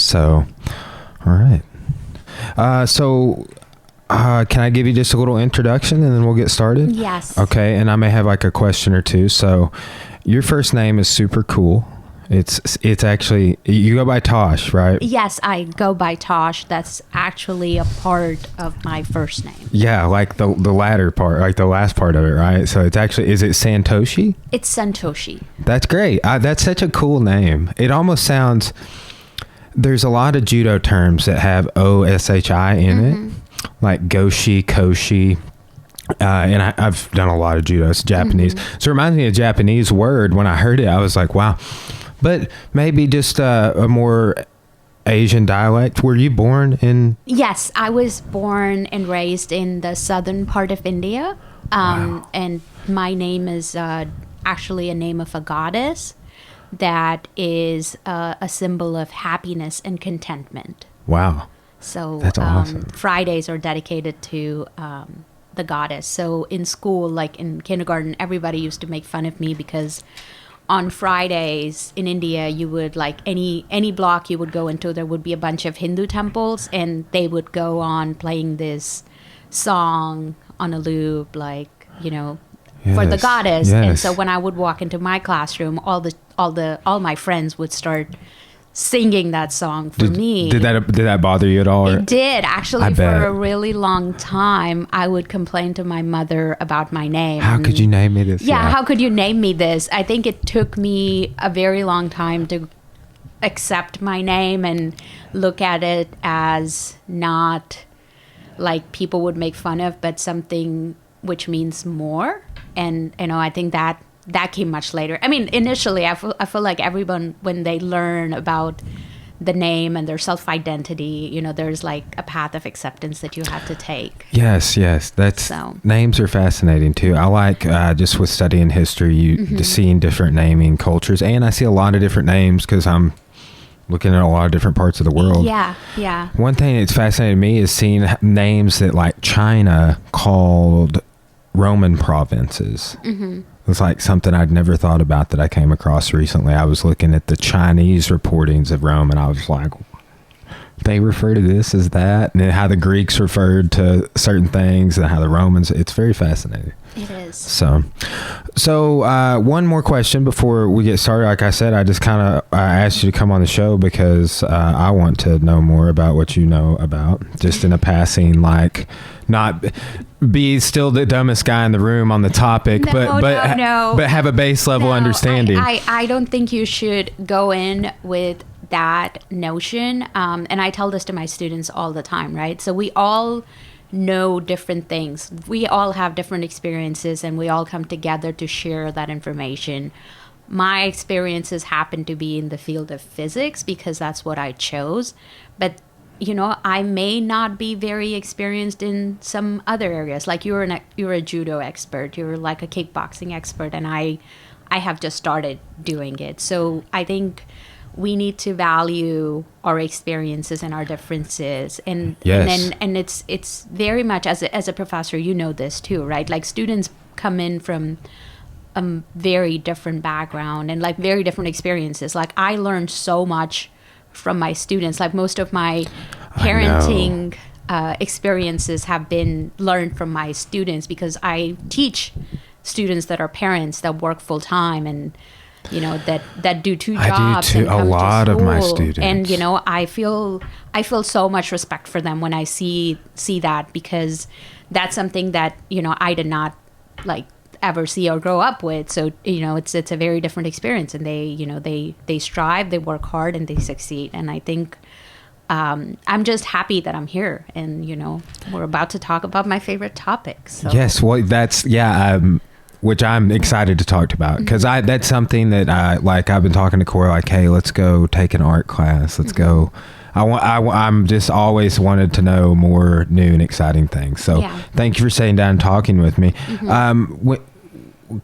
So, all right. Can I give you just a little introduction and then we'll get started? Yes. Okay. And I may have like a question or two. So your first name is super cool. It's actually, you go by Tosh, right? Yes, I go by Tosh. That's actually a part of my first name. Yeah, like the latter part, like the last part of it, right? So it's actually, is it Santoshi? It's Santoshi. That's great. That's such a cool name. It almost sounds, there's a lot of judo terms that have O-S-H-I in it, like Goshi, Koshi. And I've done a lot of judo. It's Japanese. So it reminds me of a Japanese word. When I heard it, I was like, wow. But maybe just a more Asian dialect. Were you born in? Yes, I was born and raised in the southern part of India. Wow. And my name is actually a name of a goddess that is a symbol of happiness and contentment. Wow. So that's awesome. Fridays are dedicated to the goddess. So in school, like in kindergarten, everybody used to make fun of me because on Fridays in India, you would, like, any block you would go into, there would be a bunch of Hindu temples, and they would go on playing this song on a loop, like, for the goddess. Yes. And so when I would walk into my classroom, all my friends would start singing that song for me. Did that bother you at all? It did. Actually, for a really long time, I would complain to my mother about my name. How could you name me this? Yeah, how could you name me this? I think it took me a very long time to accept my name and look at it as not like people would make fun of, but something which means more. And, I think that came much later. I mean, initially, I feel like everyone, when they learn about the name and their self-identity, there's like a path of acceptance that you have to take. Yes. Names are fascinating too. I like just with studying history, just seeing different naming cultures, and I see a lot of different names because I'm looking at a lot of different parts of the world. Yeah. One thing that's fascinated me is seeing names that, like, China called Roman provinces. It's like something I'd never thought about that I came across recently. I was looking at the Chinese reportings of Rome, and I was like, they refer to this as that, and then how the Greeks referred to certain things, and how the Romans. It's very fascinating. It is. So one more question before we get started. Like I said, I just kind of asked you to come on the show because I want to know more about what you know about, just in a passing, like, not be still the dumbest guy in the room on the topic, but have a base level understanding. I don't think you should go in with that notion. And I tell this to my students all the time, right? So we all know different things. We all have different experiences, and we all come together to share that information. My experiences happen to be in the field of physics because that's what I chose. But I may not be very experienced in some other areas. Like you're a judo expert, you're like a kickboxing expert, and I have just started doing it. So I think we need to value our experiences and our differences, and it's very much as a professor, this too, right? Like students come in from a very different background and like very different experiences. Like I learned so much from my students. Like most of my parenting experiences have been learned from my students because I teach students that are parents that work full time and that do two jobs. I do too. A lot of my students. And I feel so much respect for them when I see that, because that's something that I did not like ever see or grow up with. So it's a very different experience, and they strive, they work hard, and they succeed. And I think I'm just happy that I'm here, and we're about to talk about my favorite topic. So. Yes, well, that's which I'm excited to talk about, because that's something that I've been talking to Corey, like, hey, let's go take an art class. Let's go. I'm just always wanted to know more new and exciting things. So thank you for sitting down and talking with me.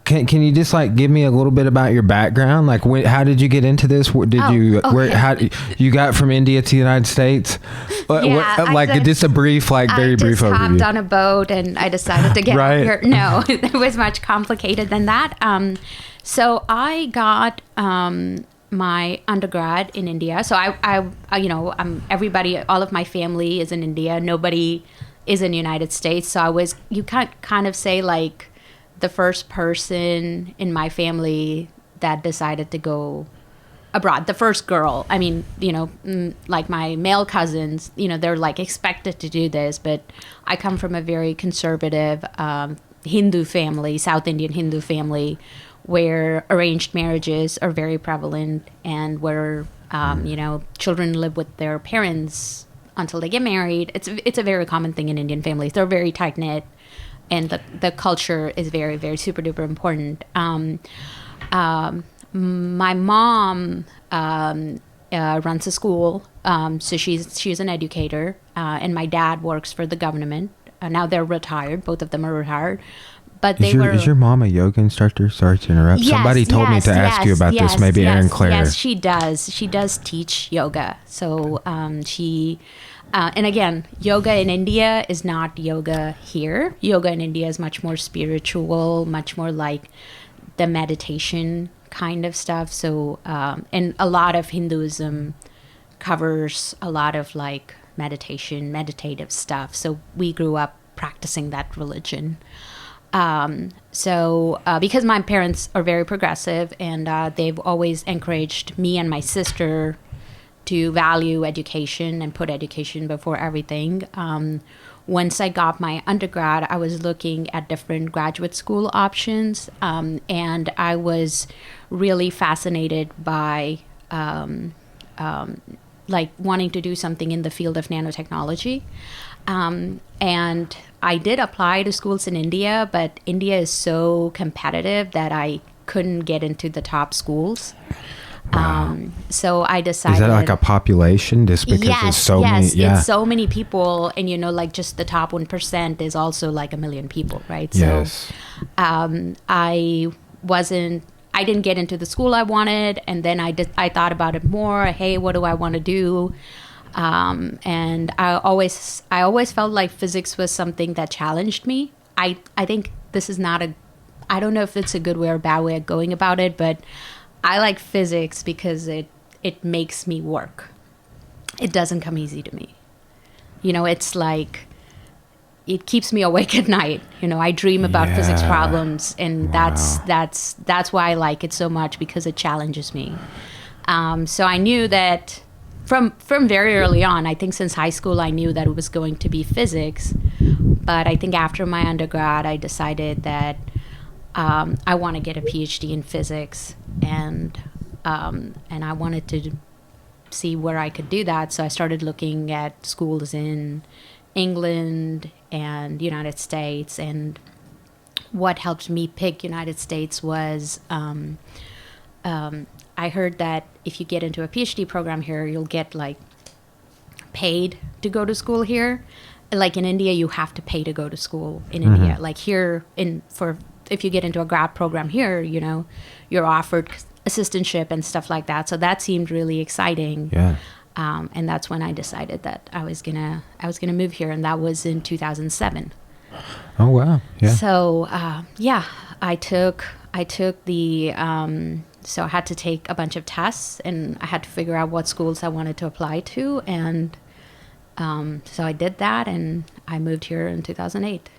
Can you just like give me a little bit about your background? Like, how did you get into this? How you got from India to the United States? Just a brief, very brief overview. I just hopped on a boat and I decided to get out here. No, it was much complicated than that. So I got my undergrad in India. So everybody, all of my family is in India. Nobody is in the United States. So you can't kind of say like the first person in my family that decided to go abroad, the first girl. I mean, like my male cousins, they're like expected to do this, but I come from a very conservative Hindu family, South Indian Hindu family, where arranged marriages are very prevalent, and where children live with their parents until they get married. It's a very common thing in Indian families. They're very tight knit, and the culture is very, very super duper important. My mom runs a school, so she's an educator, and my dad works for the government. Now they're retired; both of them are retired. But is your mom a yoga instructor? Sorry to interrupt. Yes, Somebody told me to ask you about this. Maybe Erin Claire. Yes, she does. She does teach yoga. So she, and again, yoga in India is not yoga here. Yoga in India is much more spiritual, much more like the meditation kind of stuff. So, and a lot of Hinduism covers a lot of like meditative stuff. So we grew up practicing that religion. Because my parents are very progressive, and they've always encouraged me and my sister to value education and put education before everything. Once I got my undergrad, I was looking at different graduate school options, and I was really fascinated by like wanting to do something in the field of nanotechnology. And I did apply to schools in India, but India is so competitive that I couldn't get into the top schools. Wow. So I decided... Is that like a population? Just because there's so many... Yeah. It's so many people, and like just the top 1% is also like 1 million people, right? Yes. So I didn't get into the school I wanted, and then I thought about it more. Hey, what do I want to do? And I always felt like physics was something that challenged me. I think this is not I don't know if it's a good way or bad way of going about it, but I like physics because it makes me work. It doesn't come easy to me. It's like, it keeps me awake at night. I dream about physics problems, and that's why I like it so much, because it challenges me. So I knew that from very early on. I think since high school, I knew that it was going to be physics. But I think after my undergrad, I decided that I want to get a PhD in physics, and I wanted to see where I could do that. So I started looking at schools in England and United States, and what helped me pick United States was I heard that if you get into a PhD program here, you'll get like paid to go to school here. Like in India, you have to pay to go to school in India. Like here, if you get into a grad program here, you're offered assistantship and stuff like that. So that seemed really exciting. Yeah. And that's when I decided that I was gonna move here, and that was in 2007. Oh wow! Yeah. So I took the so I had to take a bunch of tests, and I had to figure out what schools I wanted to apply to, and so I did that, and I moved here in 2008.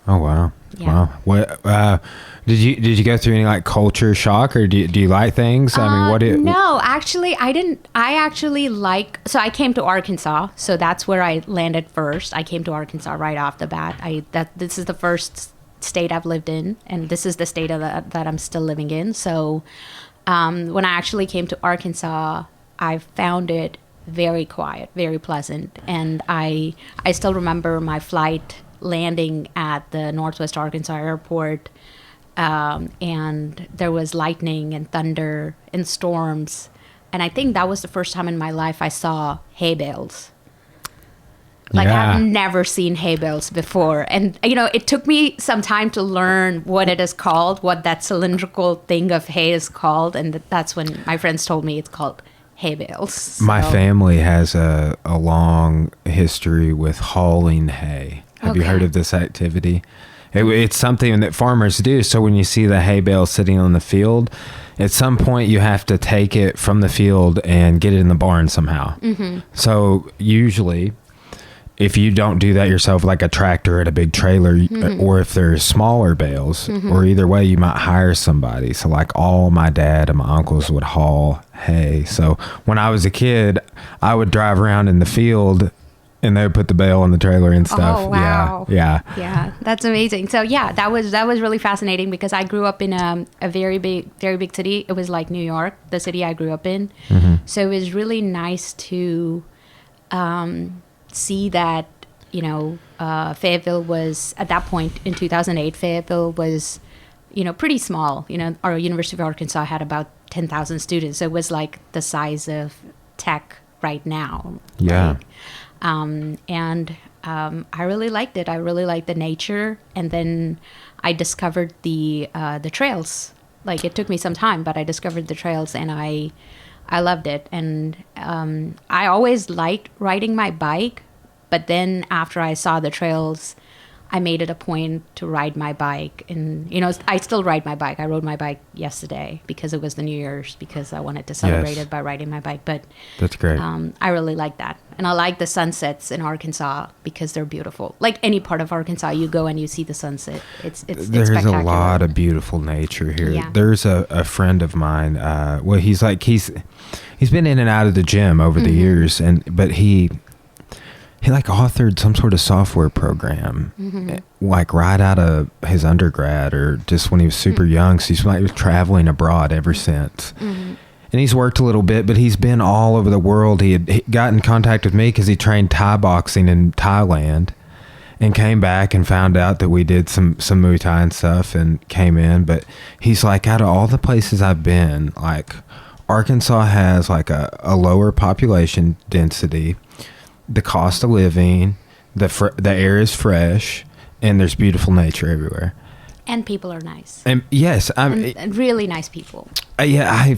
Oh wow! Yeah. Wow. What did you go through any like culture shock, or do you like things? I mean, No, actually, I didn't. So I came to Arkansas, so that's where I landed first. I came to Arkansas right off the bat. This is the first state I've lived in, and this is the state that I'm still living in. So when I actually came to Arkansas, I found it very quiet, very pleasant, and I still remember my flight landing at the Northwest Arkansas airport, and there was lightning and thunder and storms, and I think that was the first time in my life I saw hay bales. Like, I've never seen hay bales before. And, it took me some time to learn what it is called, what that cylindrical thing of hay is called. And that's when my friends told me it's called hay bales. So. My family has a long history with hauling hay. Have you heard of this activity? It's something that farmers do. So when you see the hay bale sitting on the field, at some point you have to take it from the field and get it in the barn somehow. So usually, if you don't do that yourself, like a tractor at a big trailer, or if there's smaller bales, or either way, you might hire somebody. So like all my dad and my uncles would haul hay. So when I was a kid, I would drive around in the field and they would put the bale in the trailer and stuff. Oh, wow. Yeah. That's amazing. So yeah, that was really fascinating because I grew up in a very big city. It was like New York, the city I grew up in. So it was really nice to see that, Fayetteville was, at that point in 2008, Fayetteville was, pretty small. Our University of Arkansas had about 10,000 students. So it was like the size of Tech right now. Yeah. Right? I really liked it. I really liked the nature. And then I discovered the trails. Like, it took me some time, but I discovered the trails and I loved it. And I always liked riding my bike, but then after I saw the trails, I made it a point to ride my bike. And, I still ride my bike. I rode my bike yesterday because it was the New Year's, because I wanted to celebrate it by riding my bike. But that's great. I really like that. And I like the sunsets in Arkansas because they're beautiful. Like any part of Arkansas, you go and you see the sunset. It's There's spectacular. a lot of beautiful nature here. Yeah. There's a friend of mine. He's been in and out of the gym over the years, but he like authored some sort of software program, like right out of his undergrad or just when he was super young. So he's like traveling abroad ever since. And he's worked a little bit, but he's been all over the world. He got in contact with me because he trained Thai boxing in Thailand and came back and found out that we did some Muay Thai and stuff and came in. But he's like, out of all the places I've been, like Arkansas has like a lower population density, the cost of living, the air is fresh, and there's beautiful nature everywhere. And people are nice. And yes, and really nice people. Yeah,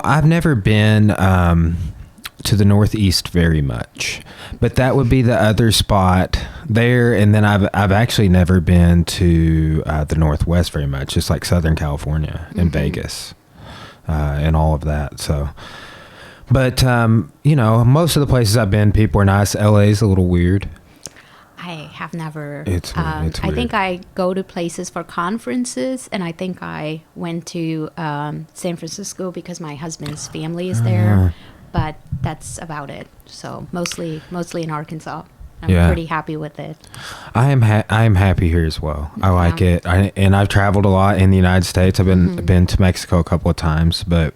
I've never been to the Northeast very much, but that would be the other spot there. And then I've actually never been to the Northwest very much, just like Southern California and Vegas and all of that. So, but most of the places I've been, people are nice. LA's a little weird. I have never. It's weird. I think I go to places for conferences, and I think I went to San Francisco because my husband's family is there, but that's about it. So mostly in Arkansas. I'm pretty happy with it. I am happy here as well. I like it. And I've traveled a lot in the United States. I've been to Mexico a couple of times, but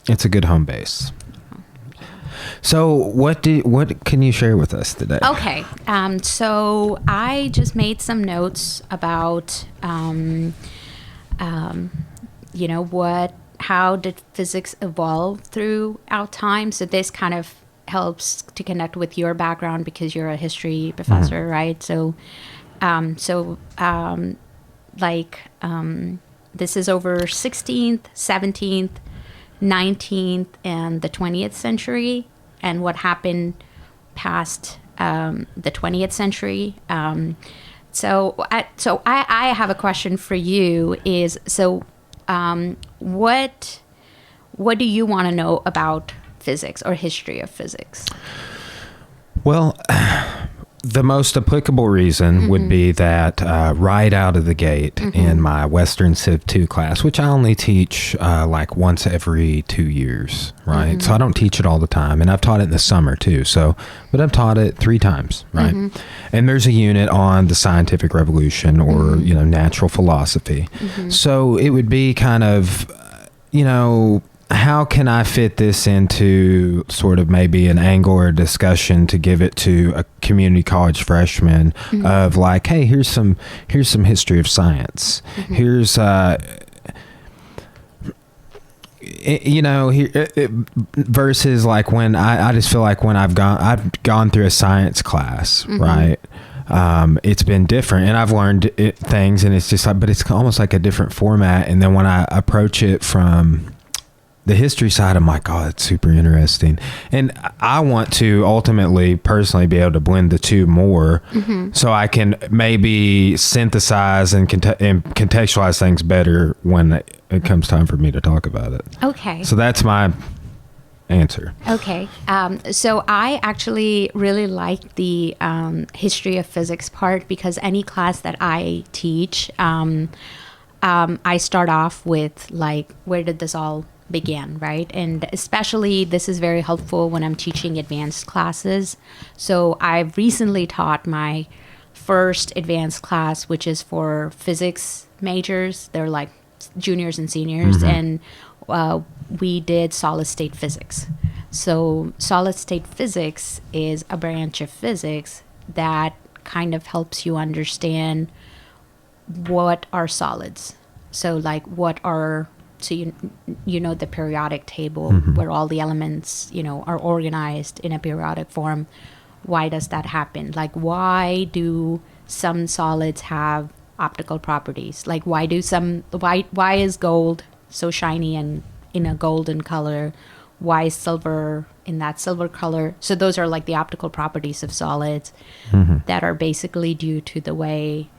it's a good home base. So what can you share with us today? Okay. So I just made some notes about, how did physics evolve throughout time? So this kind of helps to connect with your background because you're a history professor, right? So, this is over 16th, 17th, 19th, and the 20th century, and what happened past the 20th century. So I have a question for you. What do you want to know about physics or history of physics? Well, the most applicable reason would be that right out of the gate in my Western Civ 2 class, which I only teach like once every 2 years, right? So I don't teach it all the time, and I've taught it in the summer too. But I've taught it 3 times, right? And there's a unit on the scientific revolution or natural philosophy. So it would be kind of how can I fit this into sort of maybe an angle or a discussion to give it to a community college freshman of like, hey, here's some history of science. Here's versus like when I just feel like when I've gone through a science class, right? It's been different, and I've learned things, and it's just like, but it's almost like a different format. And then when I approach it from the history side, I'm like, oh, it's super interesting. And I want to ultimately, personally, be able to blend the two more, so I can maybe synthesize and contextualize things better when it comes time for me to talk about it. Okay. So that's my answer. Okay. So I actually really like the history of physics part, because any class that I teach, I start off with like, where did this all begin, right? And especially this is very helpful when I'm teaching advanced classes. So I've recently taught my first advanced class, which is for physics majors. They're like juniors and seniors, and we did solid state physics. So solid state physics is a branch of physics that kind of helps you understand what are solids. So like what are, so you know the periodic table, where all the elements, are organized in a periodic form. Why does that happen? Like, why do some solids have optical properties? Like, why is gold so shiny and in a golden color? Why is silver in that silver color? So those are like the optical properties of solids that are basically due to the way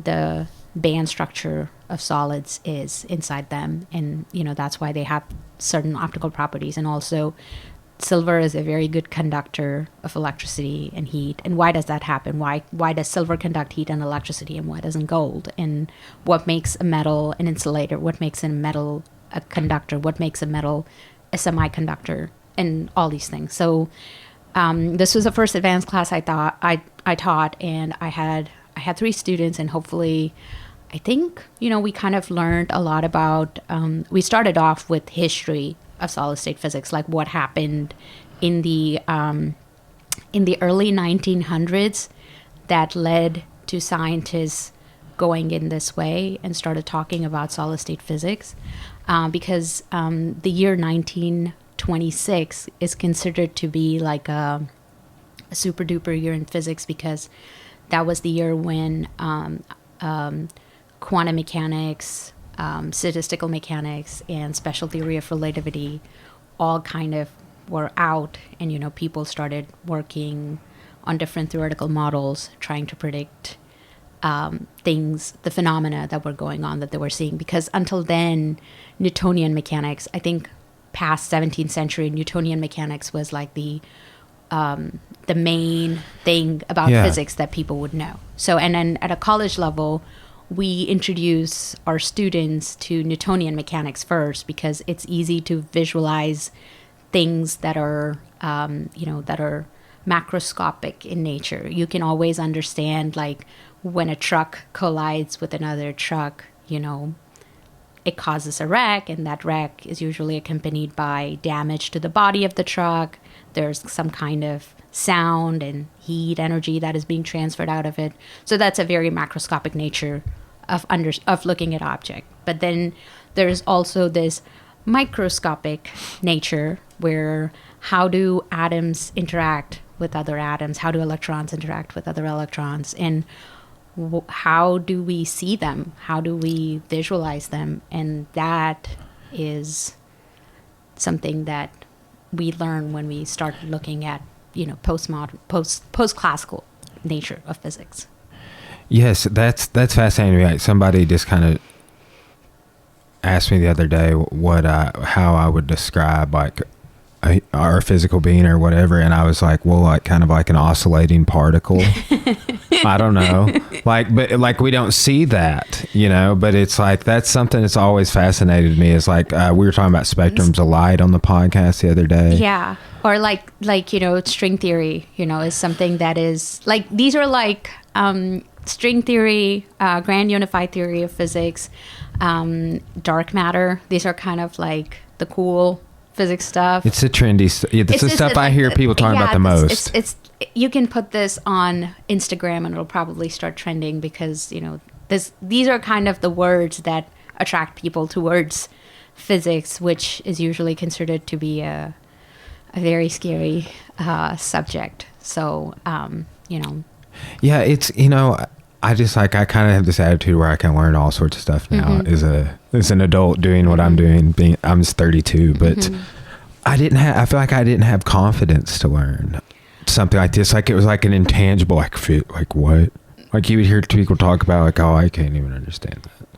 the band structure of solids is inside them. And, that's why they have certain optical properties. And also silver is a very good conductor of electricity and heat. And why does that happen? Why does silver conduct heat and electricity, and why doesn't gold? And what makes a metal an insulator? What makes a metal a conductor? What makes a metal a semiconductor? And all these things. So this was the first advanced class I taught, and I had 3 students, and hopefully, I think, we kind of learned a lot about, we started off with history of solid state physics, like what happened in the early 1900s that led to scientists going in this way and started talking about solid state physics, because the year 1926 is considered to be like a super duper year in physics, because that was the year when quantum mechanics, statistical mechanics, and special theory of relativity all kind of were out, and people started working on different theoretical models trying to predict things, the phenomena that were going on, that they were seeing. Because until then, Newtonian mechanics, I think past 17th century, Newtonian mechanics was like the main thing about physics that people would know. So, and then at a college level, we introduce our students to Newtonian mechanics first, because it's easy to visualize things that are, that are macroscopic in nature. You can always understand, like, when a truck collides with another truck, it causes a wreck, and that wreck is usually accompanied by damage to the body of the truck. There's some kind of sound and heat energy that is being transferred out of it. So that's a very macroscopic nature of looking at object. But then there's also this microscopic nature, where how do atoms interact with other atoms? How do electrons interact with other electrons? And how do we see them? How do we visualize them? And that is something that we learn when we start looking at, post-classical nature of physics. Yes, that's fascinating. Like, somebody just kind of asked me the other day how I would describe like our physical being or whatever, and I was like, well, like kind of like an oscillating particle. I don't know, but we don't see that, but it's like, that's something that's always fascinated me. Is like, we were talking about spectrums of light on the podcast the other day. Yeah. Or like string theory, is something that is like, these are like string theory, grand unified theory of physics, dark matter. These are kind of like the cool physics stuff. It's the trendy stuff. Yeah, it's the stuff I hear people talking about the most. It's you can put this on Instagram and it'll probably start trending, because these are kind of the words that attract people towards physics, which is usually considered to be a very scary subject. So yeah, it's I just like, I kind of have this attitude where I can learn all sorts of stuff now as an adult doing what I'm doing. I'm just 32, but I feel like I didn't have confidence to learn something like this. Like it was like an intangible, like what? Like you would hear people talk about like, oh, I can't even understand that.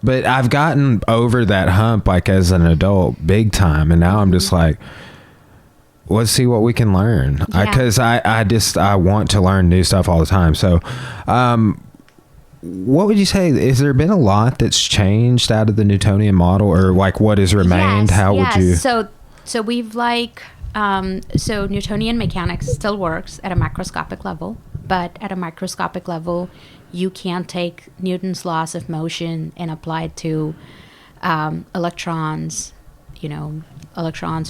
But I've gotten over that hump like as an adult big time. And now I'm just like, let's see what we can learn. Because I want to learn new stuff all the time. So, what would you say? Has there been a lot that's changed out of the Newtonian model, or like what has remained? How would you? So we've like, so Newtonian mechanics still works at a macroscopic level, but at a microscopic level, you can't take Newton's laws of motion and apply it to electrons,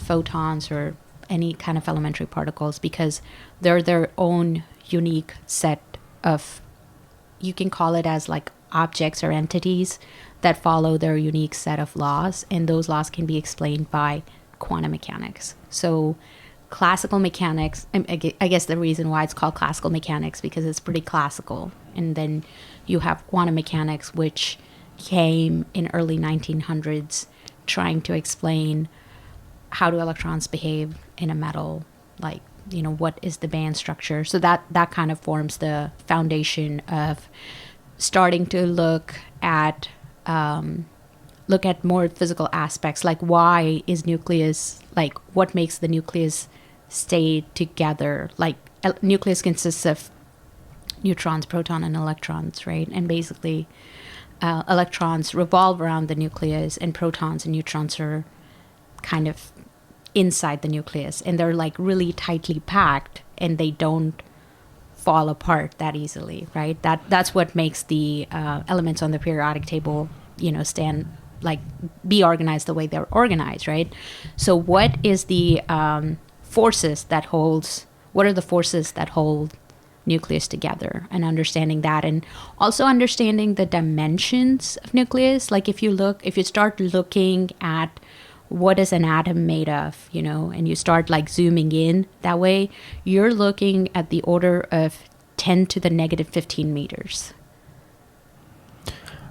photons, or any kind of elementary particles, because they're their own unique set of, you can call it as like objects or entities that follow their unique set of laws, and those laws can be explained by quantum mechanics. So classical mechanics, I guess the reason why it's called classical mechanics, because it's pretty classical. And then you have quantum mechanics, which came in early 1900s trying to explain how do electrons behave in a metal, like, what is the band structure. So that kind of forms the foundation of starting to look at more physical aspects, like why is nucleus, like what makes the nucleus stay together. Like nucleus consists of neutrons, proton, and electrons, right? And basically electrons revolve around the nucleus, and protons and neutrons are kind of inside the nucleus, and they're like really tightly packed, and they don't fall apart that easily, right? That's what makes the elements on the periodic table, stand, like, be organized the way they're organized, right? So what is the forces that what are the forces that hold nucleus together, and understanding that, and also understanding the dimensions of nucleus. Like if you start looking at what is an atom made of, and you start like zooming in that way, you're looking at the order of 10 to the negative 15 meters.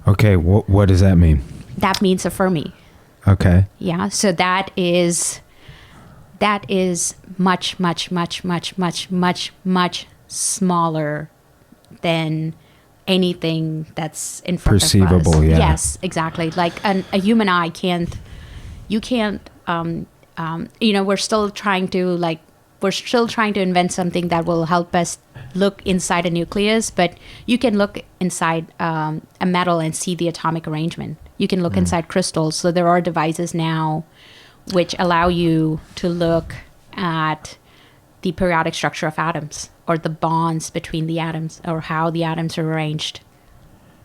Okay, what does that mean? That means a Fermi. Okay. Yeah, so that is much, much, much, much, much, much, much smaller than anything that's in front of us. Perceivable, yeah. Yes, exactly. Like a human eye can't, we're still trying to invent something that will help us look inside a nucleus, but you can look inside a metal and see the atomic arrangement. You can look inside crystals. So there are devices now which allow you to look at the periodic structure of atoms, or the bonds between the atoms, or how the atoms are arranged.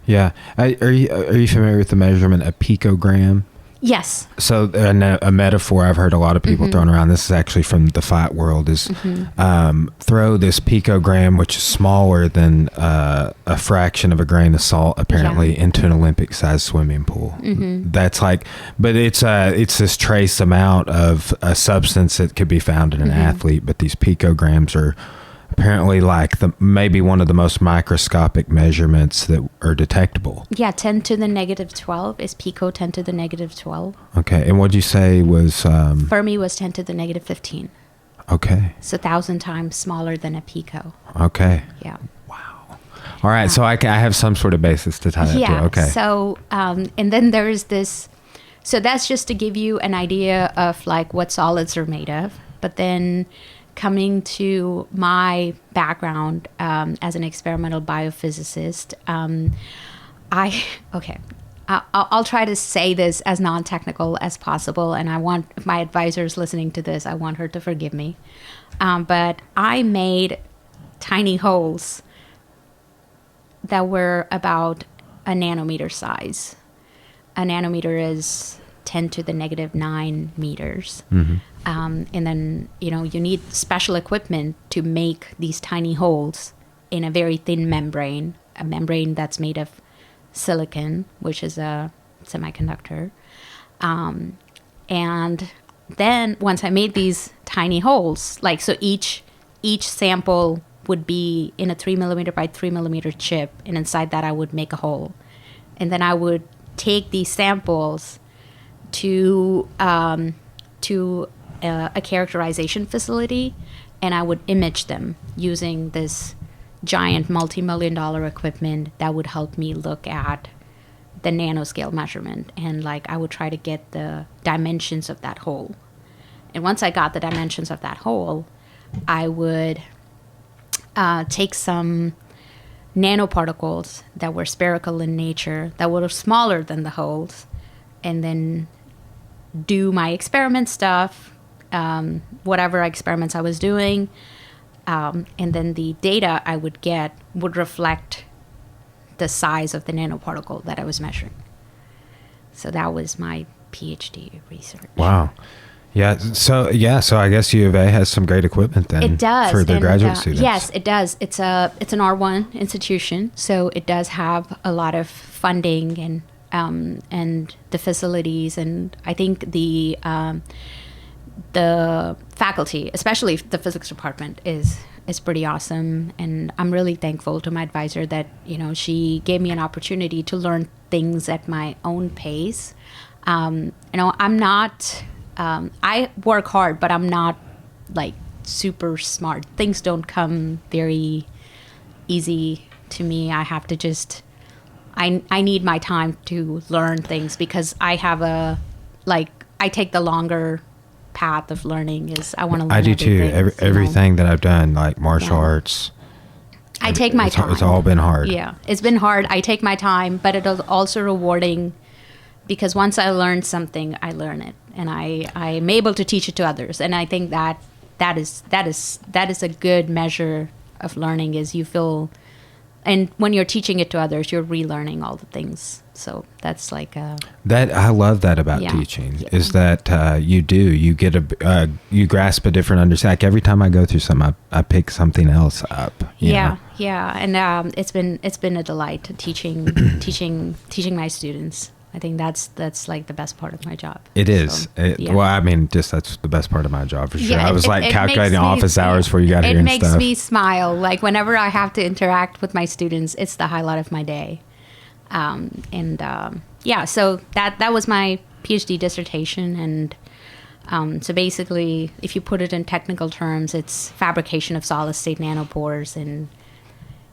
Yeah. Are you familiar with the measurement of picogram? Yes. So a metaphor I've heard a lot of people throwing around, this is actually from the flat world, is throw this picogram, which is smaller than a fraction of a grain of salt, apparently, into an Olympic-sized swimming pool. That's like, but it's this trace amount of a substance that could be found in an athlete, but these picograms are apparently like maybe one of the most microscopic measurements that are detectable. Yeah, 10 to the negative 12 is pico, 10 to the negative 12. Okay, and what'd you say was... Fermi was 10 to the negative 15. Okay. It's 1,000 times smaller than a pico. Okay. Yeah. Wow. All right, so I have some sort of basis to tie that to. Okay. So, and then there's this... So that's just to give you an idea of like what solids are made of. But then... coming to my background as an experimental biophysicist, I'll try to say this as non-technical as possible, and I want, if my advisor's listening to this, I want her to forgive me. But I made tiny holes that were about a nanometer size. A nanometer is 10 to the negative 9 meters. And then, you need special equipment to make these tiny holes in a very thin membrane, a membrane that's made of silicon, which is a semiconductor. And then once I made these tiny holes, like, so each sample would be in a 3mm by 3mm chip, and inside that I would make a hole. And then I would take these samples to a characterization facility, and I would image them using this giant multi-million-dollar equipment that would help me look at the nanoscale measurement. And like I would try to get the dimensions of that hole. And once I got the dimensions of that hole, I would take some nanoparticles that were spherical in nature, that were smaller than the holes, and then do my experiment stuff, whatever experiments I was doing, and then the data I would get would reflect the size of the nanoparticle that I was measuring. So that was my PhD research. Wow. Yeah. So I guess U of A has some great equipment then. It does for their graduate students. Yes, it does. It's an R1 institution, so it does have a lot of funding and the facilities, and I think the faculty, especially the physics department, is pretty awesome. And I'm really thankful to my advisor that she gave me an opportunity to learn things at my own pace. I'm not. I work hard, but I'm not like super smart. Things don't come very easy to me. I have to just, I need my time to learn things, because I have I take the longer path of learning. Is I want to learn. I do too. Everything that I've done, like martial arts. I take my time. It's all been hard. Yeah, it's been hard. I take my time, but it is also rewarding, because once I learn something, I learn it, and I'm able to teach it to others. And I think that is a good measure of learning, is you feel, and when you're teaching it to others, you're relearning all the things. So that's like that. I love that about teaching, is that you get you grasp a different understanding. Like every time I go through something, I pick something else up. Yeah, and it's been a delight teaching my students. I think that's like the best part of my job. It is. Well, I mean, just that's the best part of my job for sure. I was calculating office hours before you got here and stuff. It makes me smile. Like whenever I have to interact with my students, it's the highlight of my day. So that was my PhD dissertation. And so basically, if you put it in technical terms, it's fabrication of solid state nanopores and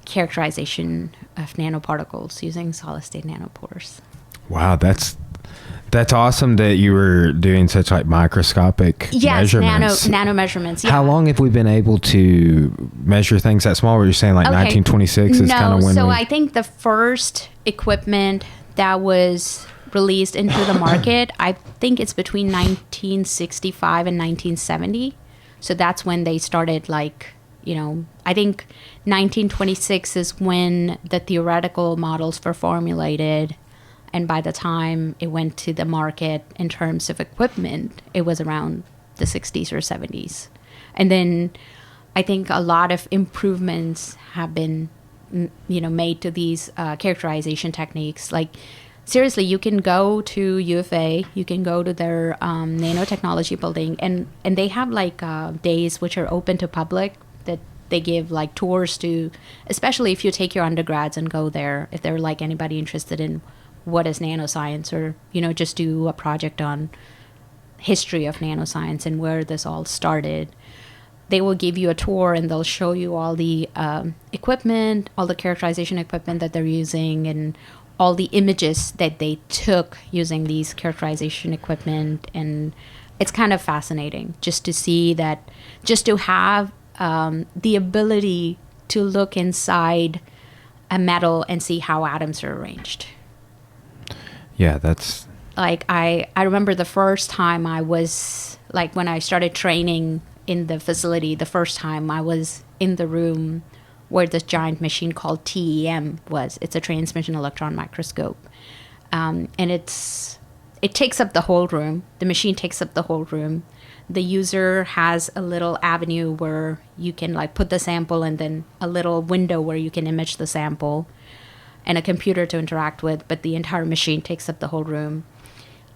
characterization of nanoparticles using solid state nanopores. Wow, that's awesome that you were doing such like microscopic measurements. Nano measurements. Yeah. How long have we been able to measure things that small? Were you saying like 1926 is kind of when? So I think the first equipment that was released into the market, I think it's between 1965 and 1970. So that's when they started I think 1926 is when the theoretical models were formulated. And by the time it went to the market in terms of equipment, it was around the 60s or 70s. And then I think a lot of improvements have been, made to these characterization techniques. Like, seriously, you can go to U of A, you can go to their nanotechnology building, and they have days which are open to public that they give like tours to, especially if you take your undergrads and go there, if they're like anybody interested in what is nanoscience, or just do a project on history of nanoscience and where this all started. They will give you a tour, and they'll show you all the equipment, all the characterization equipment that they're using, and all the images that they took using these characterization equipment. And it's kind of fascinating just to see that, just to have the ability to look inside a metal and see how atoms are arranged. Yeah, that's... Like, I remember the first time I was, like, when I started training in the facility, the first time I was in the room where this giant machine called TEM was. It's a transmission electron microscope. And it takes up the whole room. The machine takes up the whole room. The user has a little avenue where you can, like, put the sample, and then a little window where you can image the sample, and a computer to interact with, but the entire machine takes up the whole room.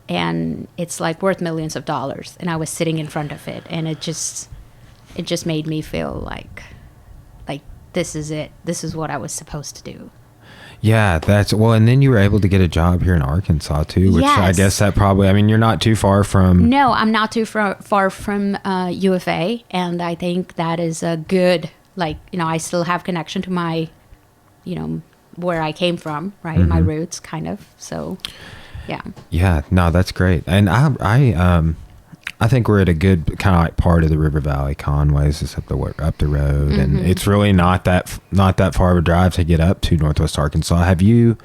And it's like worth millions of dollars. And I was sitting in front of it, and it just made me feel like this is it. This is what I was supposed to do. Yeah, that's well. And then you were able to get a job here in Arkansas too, which I guess that probably. I mean, you're not too far from. No, I'm not too far from UFA, and I think that is a good. Like, you know, I still have connection to my, you know, where I came from, right? My roots, kind of. So, yeah. Yeah, no, that's great, and I think we're at a good kind of like part of the River Valley. Conway's is up the road, and it's really not that far of a drive to get up to Northwest Arkansas. Have you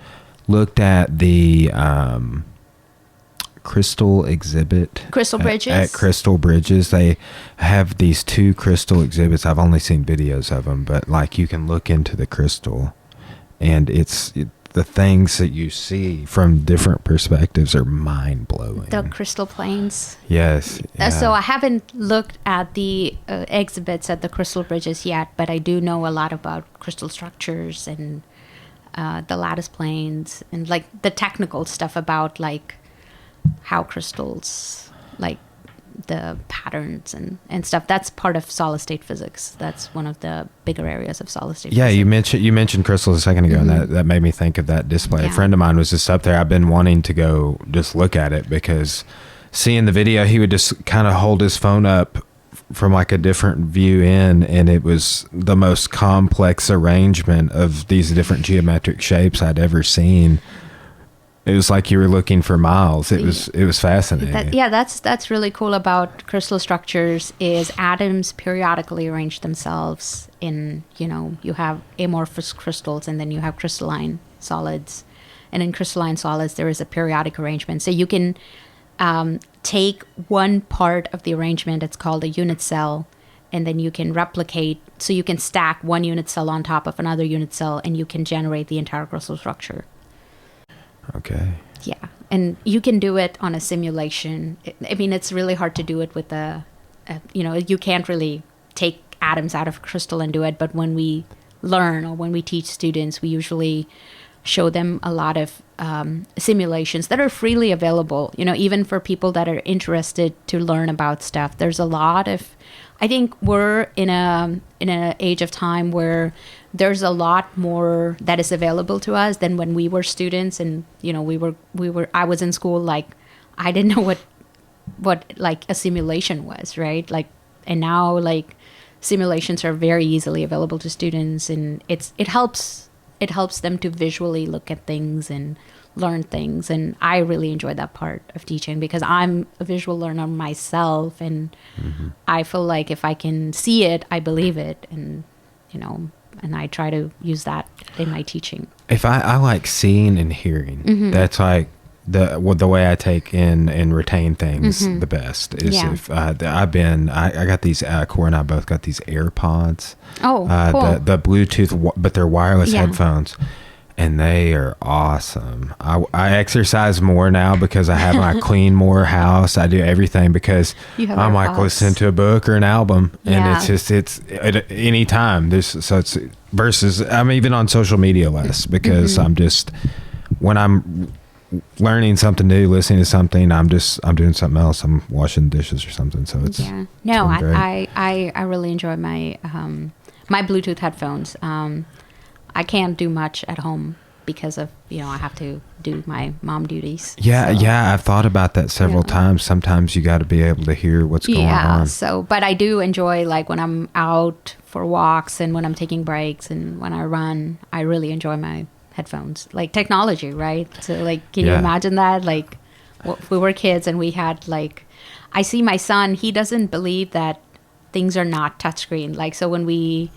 looked at the crystal exhibit? Crystal Bridges? At Crystal Bridges, they have these 2 crystal exhibits. I've only seen videos of them, but like you can look into the crystal, and the things that you see from different perspectives are mind-blowing. The crystal planes. Yes. Yeah. So I haven't looked at the exhibits at the Crystal Bridges yet, but I do know a lot about crystal structures and the lattice planes and like the technical stuff about like how crystals, like the patterns and stuff. That's part of solid state physics. That's one of the bigger areas of solid state physics. You mentioned crystals a second ago, and that made me think of that display. A friend of mine was just up there. I've been wanting to go just look at it, because seeing the video, he would just kind of hold his phone up from like a different view in, and it was the most complex arrangement of these different geometric shapes I'd ever seen. It was like you were looking for miles. It was fascinating. That's really cool about crystal structures is atoms periodically arrange themselves in, you know, you have amorphous crystals and then you have crystalline solids. And in crystalline solids, there is a periodic arrangement. So you can take one part of the arrangement, it's called a unit cell, and then you can replicate. So you can stack one unit cell on top of another unit cell, and you can generate the entire crystal structure. Okay. Yeah. And you can do it on a simulation. I mean, it's really hard to do it with you can't really take atoms out of a crystal and do it. But when we learn or when we teach students, we usually show them a lot of simulations that are freely available, you know, even for people that are interested to learn about stuff. There's a lot of, I think we're in an age of time where there's a lot more that is available to us than when we were students. And, you know, I was in school, like, I didn't know what like a simulation was, right? Like, and now like simulations are very easily available to students, and it helps them to visually look at things and learn things. And I really enjoy that part of teaching because I'm a visual learner myself, and I feel like if I can see it, I believe it, and, you know, and I try to use that in my teaching. If I like seeing and hearing, that's like the way I take in and retain things the best is if I got these Core and I both got these AirPods. Oh, cool. The Bluetooth, but they're wireless headphones, and they are awesome. I exercise more now because I have my clean more house. I do everything because I'm like listening to a book or an album, and it's at any time. It's versus I'm even on social media less because I'm just when I'm learning something new, listening to something, I'm doing something else. I'm washing dishes or something. So it's I really enjoy my my Bluetooth headphones. I can't do much at home because of, you know, I have to do my mom duties. Yeah, I've thought about that several times. Sometimes you got to be able to hear what's going on. So, but I do enjoy, like, when I'm out for walks and when I'm taking breaks and when I run, I really enjoy my headphones. Like technology, right? So, like, can you imagine that? Like, we were kids and we had, like, I see my son, he doesn't believe that things are not touchscreen. Like, so when we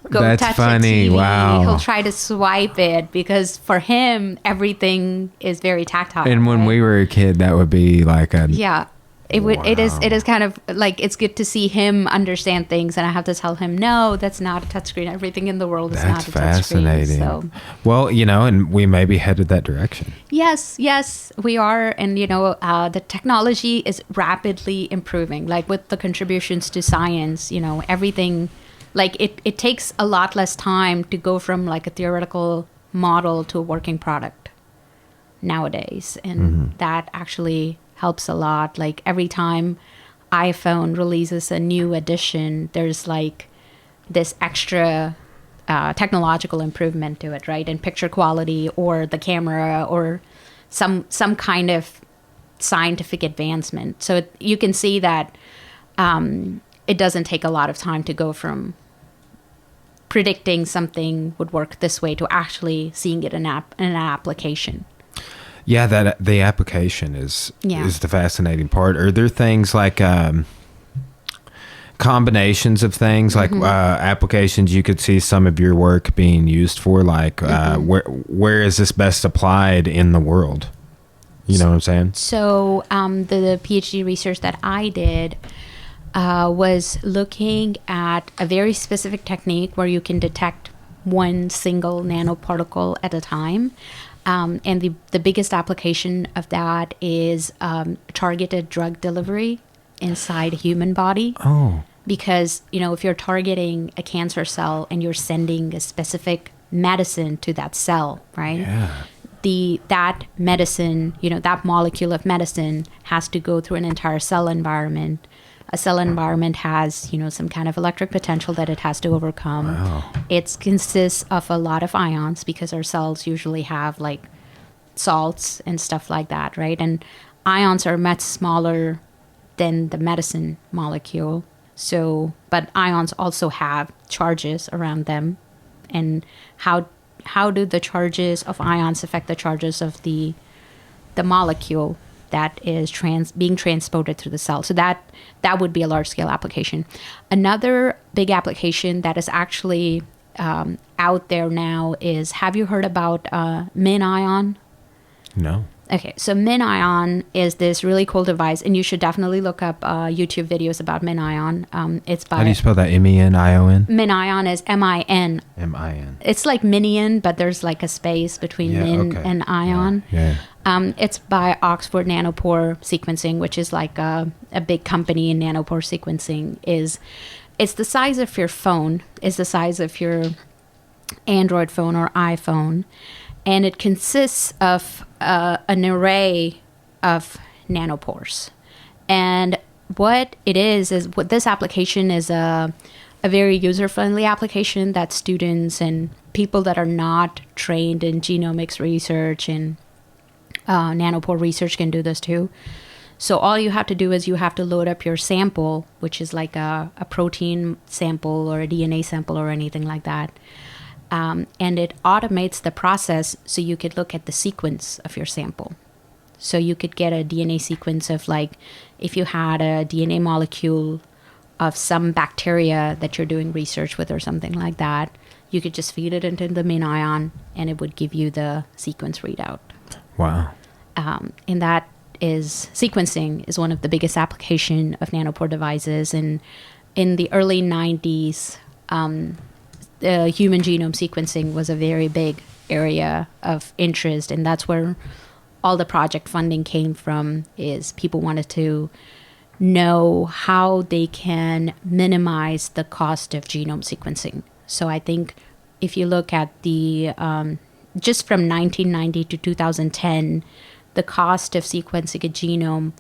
go touch funny. a TV, wow. He'll try to swipe it because for him everything is very tactile. And when we were a kid, that would be like a It is kind of like, it's good to see him understand things, and I have to tell him, no, that's not a touchscreen. Everything in the world is not a touchscreen. That's fascinating. So, well, you know, and we may be headed that direction. Yes, we are. And, you know, the technology is rapidly improving, like with the contributions to science, you know, everything. Like it takes a lot less time to go from like a theoretical model to a working product nowadays. And that actually helps a lot. Like every time iPhone releases a new edition, there's like this extra technological improvement to it, right? And picture quality or the camera or some kind of scientific advancement. So you can see that it doesn't take a lot of time to go from predicting something would work this way to actually seeing it in an application. Yeah, that the application is the fascinating part. Are there things like combinations of things, like applications you could see some of your work being used for? Like where is this best applied in the world? You know what I'm saying? So the PhD research that I did was looking at a very specific technique where you can detect one single nanoparticle at a time. And the biggest application of that is targeted drug delivery inside a human body. Oh. Because, if you're targeting a cancer cell and you're sending a specific medicine to that cell, right? Yeah. That medicine, that molecule of medicine has to go through an entire cell environment. A cell environment has, some kind of electric potential that it has to overcome. Wow. It consists of a lot of ions because our cells usually have like salts and stuff like that, right? And ions are much smaller than the medicine molecule. So, but ions also have charges around them. And how do the charges of ions affect the charges of the molecule that is being transported through the cell? So that would be a large scale application. Another big application that is actually out there now is, have you heard about MinION? No. Okay, so MinION is this really cool device, and you should definitely look up YouTube videos about MinION. It's by... How do you spell that? MENION? MinION is MIN. MIN. It's like Minion, but there's like a space between and ion. Yeah. It's by Oxford Nanopore Sequencing, which is like a big company in nanopore sequencing. It's the size of your phone, is the size of your Android phone or iPhone, and it consists of an array of nanopores. And what it is what this application is a very user-friendly application that students and people that are not trained in genomics research and nanopore research can do this too. So all you have to do is you have to load up your sample, which is like a protein sample or a DNA sample or anything like that. And it automates the process so you could look at the sequence of your sample. So you could get a DNA sequence of, like, if you had a DNA molecule of some bacteria that you're doing research with or something like that, you could just feed it into the MinION and it would give you the sequence readout. Wow. And that is, sequencing is one of the biggest application of nanopore devices. And in the early 90s, the human genome sequencing was a very big area of interest, and that's where all the project funding came from. Is people wanted to know how they can minimize the cost of genome sequencing. So I think if you look at the just from 1990 to 2010, the cost of sequencing a genome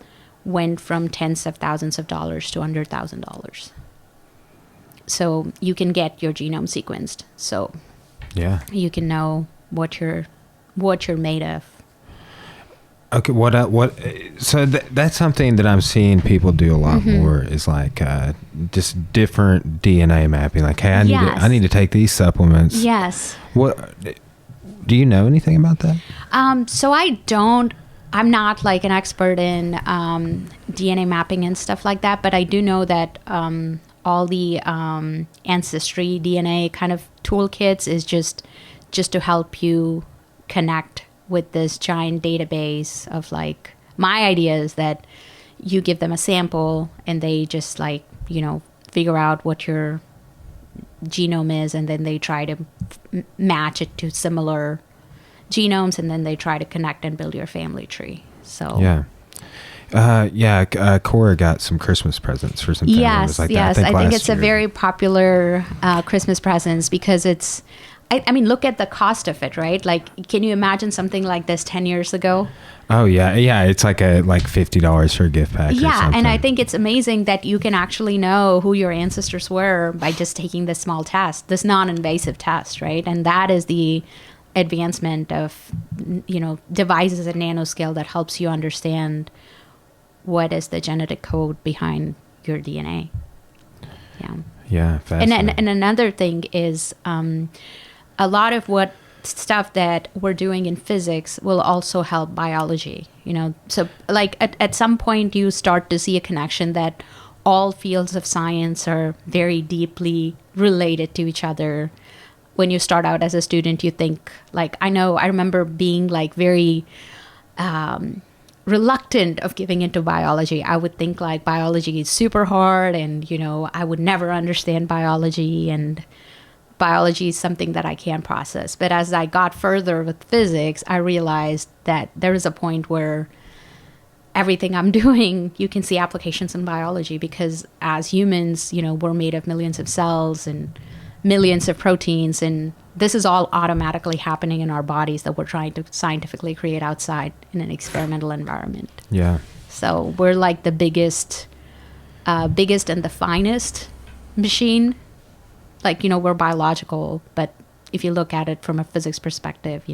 went from tens of thousands of dollars to $100,000. So you can get your genome sequenced. So yeah, you can know what you're made of. Okay, so that's something that I'm seeing people do a lot more, is like just different DNA mapping. Like, hey, I need to take these supplements. Yes. What do you know anything about that? So I'm not like an expert in DNA mapping and stuff like that, but I do know that all the ancestry DNA kind of toolkits is just to help you connect with this giant database of, like, my idea is that you give them a sample and they just, like, figure out what your genome is, and then they try to match it to similar genomes, and then they try to connect and build your family tree. So Cora got some Christmas presents for some yes, like yes. that. I think it's a very popular Christmas presents because it's I mean, look at the cost of it, right? Like, can you imagine something like this 10 years ago? Oh yeah, yeah. It's like $50 for a gift pack. Yeah, or something. and I think it's amazing that you can actually know who your ancestors were by just taking this small test, this non-invasive test, right? And that is the advancement of, devices at nanoscale that helps you understand what is the genetic code behind your DNA. Yeah. Yeah, fascinating. And another thing is a lot of what stuff that we're doing in physics will also help biology, so like at some point you start to see a connection that all fields of science are very deeply related to each other. When you start out as a student, you think like, I remember being like very reluctant of giving into biology. I would think like biology is super hard and I would never understand biology, and biology is something that I can't process. But as I got further with physics, I realized that there is a point where everything I'm doing, you can see applications in biology, because as humans, we're made of millions of cells and millions of proteins, and this is all automatically happening in our bodies that we're trying to scientifically create outside in an experimental environment. Yeah. So we're like the biggest and the finest machine. Like, we're biological, but if you look at it from a physics perspective,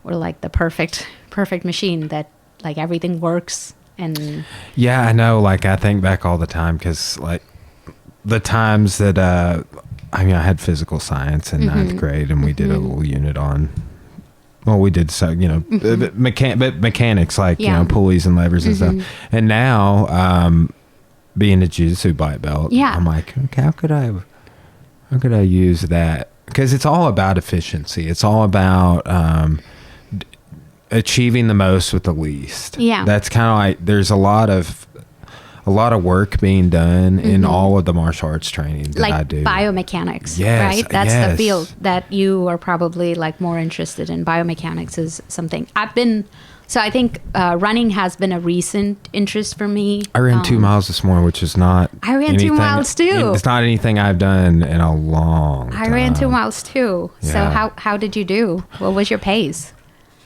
we're like the perfect machine that like everything works. And yeah, I know. Like, I think back all the time, because like the times that I had physical science in ninth grade, and we did a little unit on. Well, we did mechanics, like pulleys and levers and stuff. And now, being a jiu-jitsu black belt, I'm like, okay, how could I use that? Because it's all about efficiency. It's all about achieving the most with the least. Yeah, that's kind of like, there's a lot of work being done in all of the martial arts training that I do. Biomechanics, yes, right? That's yes. the field that you are probably like more interested in. Biomechanics is something so I think running has been a recent interest for me. I ran 2 miles this morning, which is not I ran 2 miles too. It's not anything I've done in a long time. I ran 2 miles too. Yeah. So how did you do? What was your pace?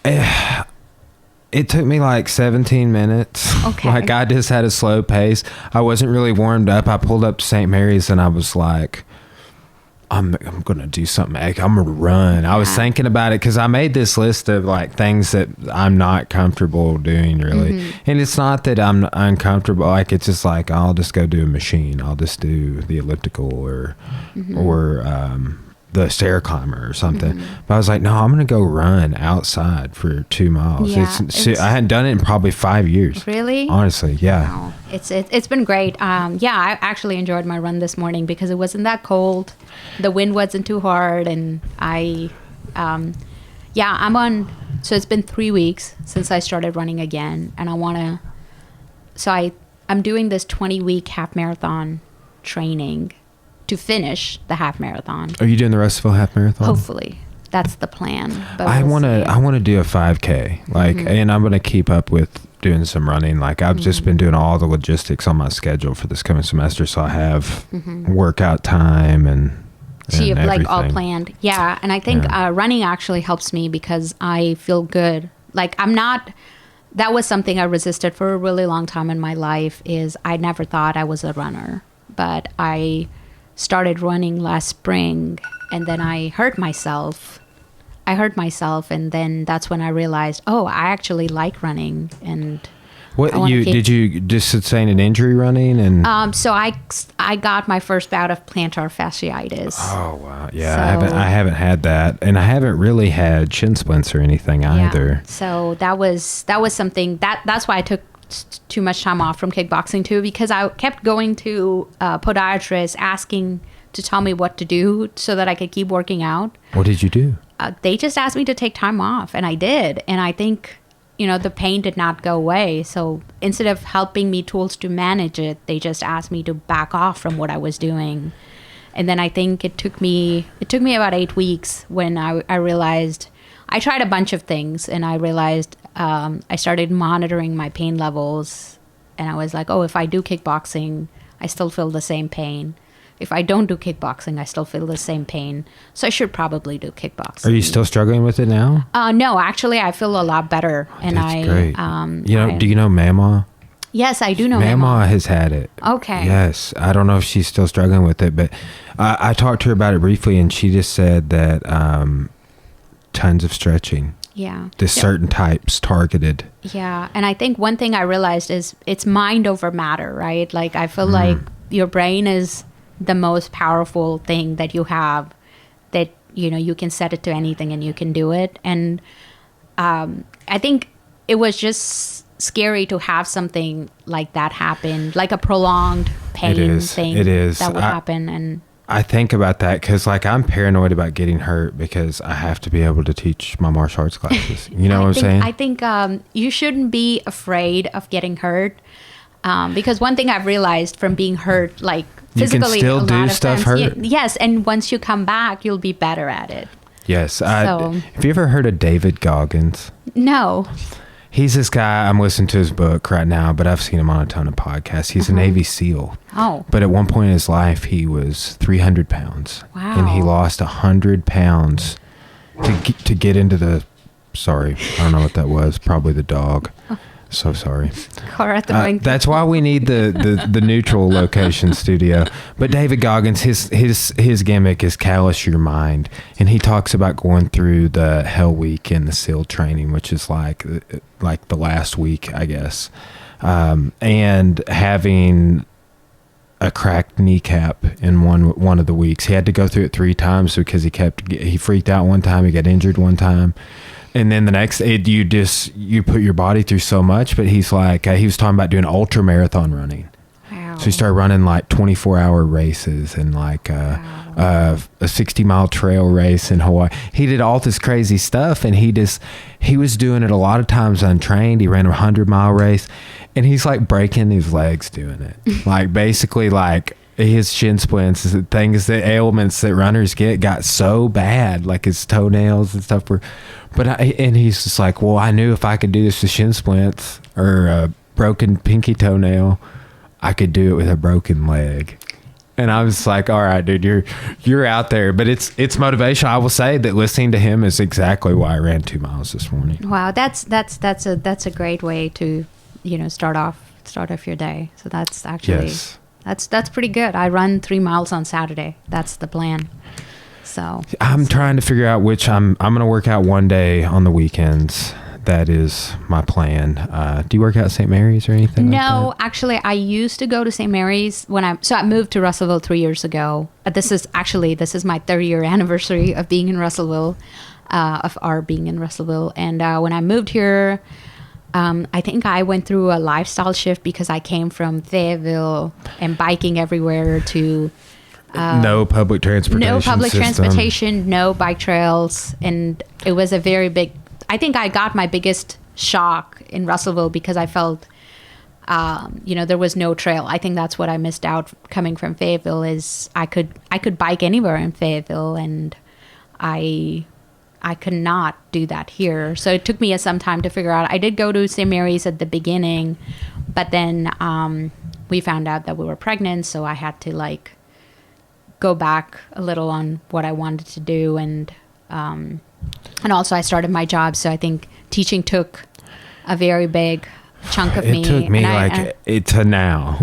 It took me like 17 minutes. Okay. Like, I just had a slow pace. I wasn't really warmed up. I pulled up to St. Mary's and I was like, I'm going to do something. I'm going to run. I was thinking about it because I made this list of like things that I'm not comfortable doing, really. And it's not that I'm uncomfortable. Like, it's just like, I'll just go do a machine. I'll just do the elliptical or the stair climber or something. But I was like, no, I'm going to go run outside for 2 miles. Yeah, I hadn't done it in probably 5 years. Really? Honestly, yeah. Wow. It's been great. I actually enjoyed my run this morning because it wasn't that cold. The wind wasn't too hard, and I'm on. So it's been 3 weeks since I started running again, and I'm doing this 20-week half marathon training to finish the half marathon. Are you doing the Russellville half marathon? Hopefully, that's the plan. But I want to do a 5K, like, and I'm going to keep up with doing some running. Like, I've just been doing all the logistics on my schedule for this coming semester, so I have workout time and so you have like all everything. planned. Yeah, and I think running actually helps me because I feel good. Like, that was something I resisted for a really long time in my life. Is I never thought I was a runner, but I started running last spring, and then I hurt myself, and then that's when I realized, I actually like running. And did you just sustain an injury running? And so I got my first bout of plantar fasciitis. Oh wow, yeah. So, I haven't had that, and I haven't really had shin splints or anything either. So that was something that's why I took too much time off from kickboxing too, because I kept going to podiatrists asking to tell me what to do so that I could keep working out. What did you do? They just asked me to take time off, and I did. And I think, the pain did not go away. So instead of helping me tools to manage it, they just asked me to back off from what I was doing. And then I think it took me about 8 weeks when I realized, I tried a bunch of things, and I realized I started monitoring my pain levels, and I was like, if I do kickboxing, I still feel the same pain. if I don't do kickboxing, I still feel the same pain. So I should probably do kickboxing. Are you still struggling with it now? No, actually, I feel a lot better. And That's great. Do you know Mama? Yes, I do know Mama has had it. Okay. Yes. I don't know if she's still struggling with it, but I talked to her about it briefly, and she just said that tons of stretching. Yeah. There's certain types targeted. Yeah. And I think one thing I realized is it's mind over matter, right? Like, I feel like your brain is the most powerful thing that you have, that, you can set it to anything and you can do it. And I think it was just scary to have something like that happen, like a prolonged pain thing. It is. That would happen. And I think about that because, like, I'm paranoid about getting hurt because I have to be able to teach my martial arts classes. You know what I'm saying? I think you shouldn't be afraid of getting hurt, because one thing I've realized from being hurt, like physically, you can still do stuff hurt. Yes, and once you come back, you'll be better at it. Yes. Have you ever heard of David Goggins? No. He's this guy. I'm listening to his book right now, but I've seen him on a ton of podcasts. He's a Navy SEAL. Oh. But at one point in his life, he was 300 pounds. Wow. And he lost 100 pounds to get into the... Sorry, I don't know what that was. Probably the dog. Oh. So sorry. That's why we need the neutral location studio. But David Goggins, his gimmick is callous your mind, and he talks about going through the Hell Week in the SEAL training, which is like the last week, I guess, and having a cracked kneecap in one of the weeks. He had to go through it 3 times because he freaked out one time, he got injured one time. And then the next, you put your body through so much. But he's like, he was talking about doing ultra marathon running. Wow. So he started running like 24-hour races and like a 60-mile trail race in Hawaii. He did all this crazy stuff, and he was doing it a lot of times untrained. He ran a 100-mile race, and he's like breaking his legs doing it. Like basically like his shin splints, ailments that runners got so bad, like his toenails and stuff were. And he's just like, well, I knew if I could do this with shin splints or a broken pinky toenail, I could do it with a broken leg. And I was like, all right, dude, you're out there. But it's motivation. I will say that listening to him is exactly why I ran 2 miles this morning. Wow, that's a great way to, start off your day. So that's actually that's pretty good. I run 3 miles on Saturday. That's the plan. So I'm trying to figure out which I'm going to work out one day on the weekends. That is my plan. Do you work out at St. Mary's or anything like that? No, actually, I used to go to St. Mary's I moved to Russellville 3 years ago. This is my 3rd year anniversary of being in Russellville, of our being in Russellville. And when I moved here, I think I went through a lifestyle shift because I came from Fayetteville and biking everywhere to... no public transportation. No bike trails. And it was a very big... I think I got my biggest shock in Russellville because I felt, there was no trail. I think that's what I missed out coming from Fayetteville is I could bike anywhere in Fayetteville, and I could not do that here. So it took me some time to figure out. I did go to St. Mary's at the beginning, but then we found out that we were pregnant, so I had to go back a little on what I wanted to do, and also I started my job, so I think teaching took a very big chunk of me. It took me to now,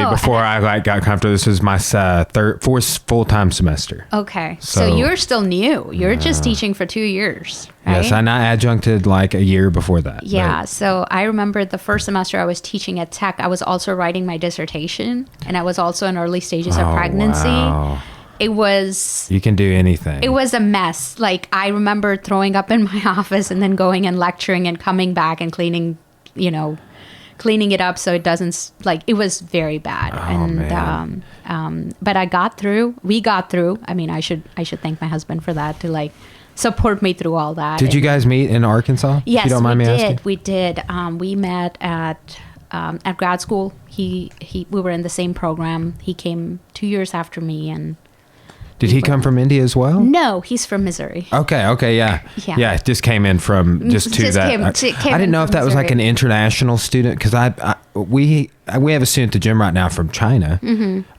before I got comfortable. This was my fourth full-time semester. Okay, so you're still new. You're just teaching for 2 years, right? Yes, and I adjuncted a year before that. Yeah, so I remember the first semester I was teaching at Tech, I was also writing my dissertation, and I was also in early stages of pregnancy. Wow. It was... You can do anything. It was a mess. I remember throwing up in my office and then going and lecturing and coming back and cleaning it up so it doesn't... it was very bad. Man. But I got through. We got through. I mean, I should thank my husband for that, to support me through all that. Did you guys meet in Arkansas? Yes, if you don't mind me asking? We did. We met at grad school. We were in the same program. He came 2 years after me, and Did he come from India as well? No, he's from Missouri. Okay, yeah. It just came in from just to that. I didn't know if that was like an international student, because we have a student at the gym right now from China,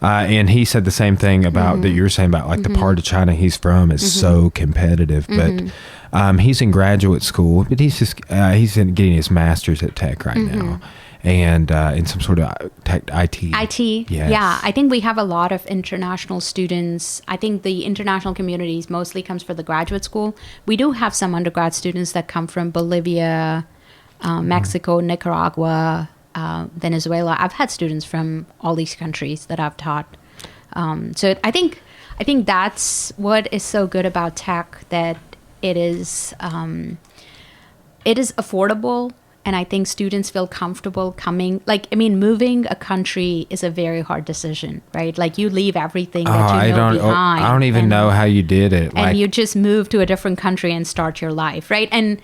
and he said the same thing about that you were saying about like the part of China he's from is so competitive, but he's in graduate school, but he's getting his master's at Tech right now. And in some sort of tech IT. IT, yes. Yeah. I think we have a lot of international students. I think the international communities mostly comes from the graduate school. We do have some undergrad students that come from Bolivia, Mexico, Nicaragua, Venezuela. I've had students from all these countries that I've taught. So I think that's what is so good about tech, that it is affordable. And I think students feel comfortable coming. Moving a country is a very hard decision, right? Like, you leave everything that you know behind. I don't even know how you did it. And you just move to a different country and start your life, right? And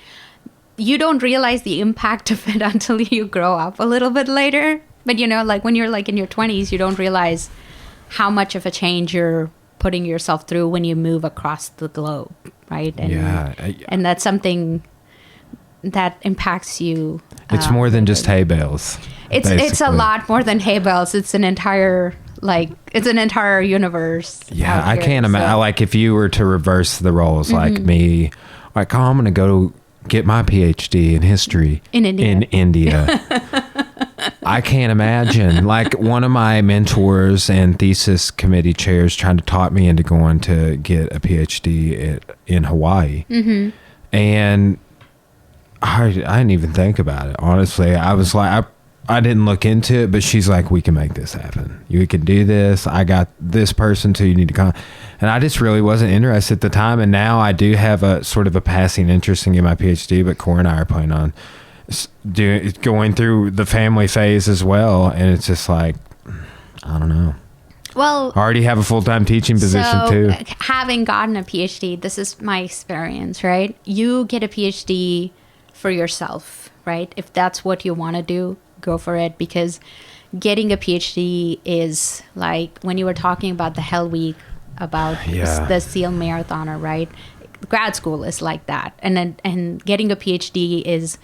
you don't realize the impact of it until you grow up a little bit later. But, when you're like in your 20s, you don't realize how much of a change you're putting yourself through when you move across the globe, right? And, and that's something that impacts you. It's more than just hay bales. It's a lot more than hay bales. It's an entire universe. Yeah, I can't imagine. Like, if you were to reverse the roles, like me, like, I'm going to go get my PhD in history in India. I can't imagine. Like, one of my mentors and thesis committee chairs trying to talk me into going to get a PhD in Hawaii, and I didn't even think about it, honestly. I was like, I didn't look into it, but she's like, we can make this happen. You can do this. I got this person too. You need to come. And I just really wasn't interested at the time. And now I do have a sort of a passing interest in getting my PhD, but Cora and I are planning on going through the family phase as well. And it's just like, I don't know. Well, I already have a full-time teaching position too. Having gotten a PhD, this is my experience, right? You get a PhD for yourself, right? If that's what you want to do, go for it, because getting a PhD is like when you were talking about the Hell Week, about the SEAL marathoner, right? Grad school is like that. And getting a PhD is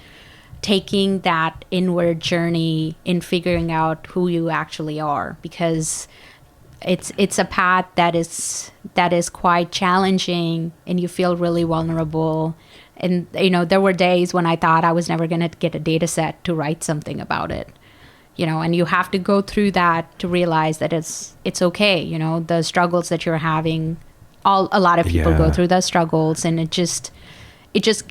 taking that inward journey in figuring out who you actually are, because it's a path that is quite challenging, and you feel really vulnerable. And, there were days when I thought I was never going to get a data set to write something about it, and you have to go through that to realize that it's okay. The struggles that you're having, a lot of people go through those struggles, and it just,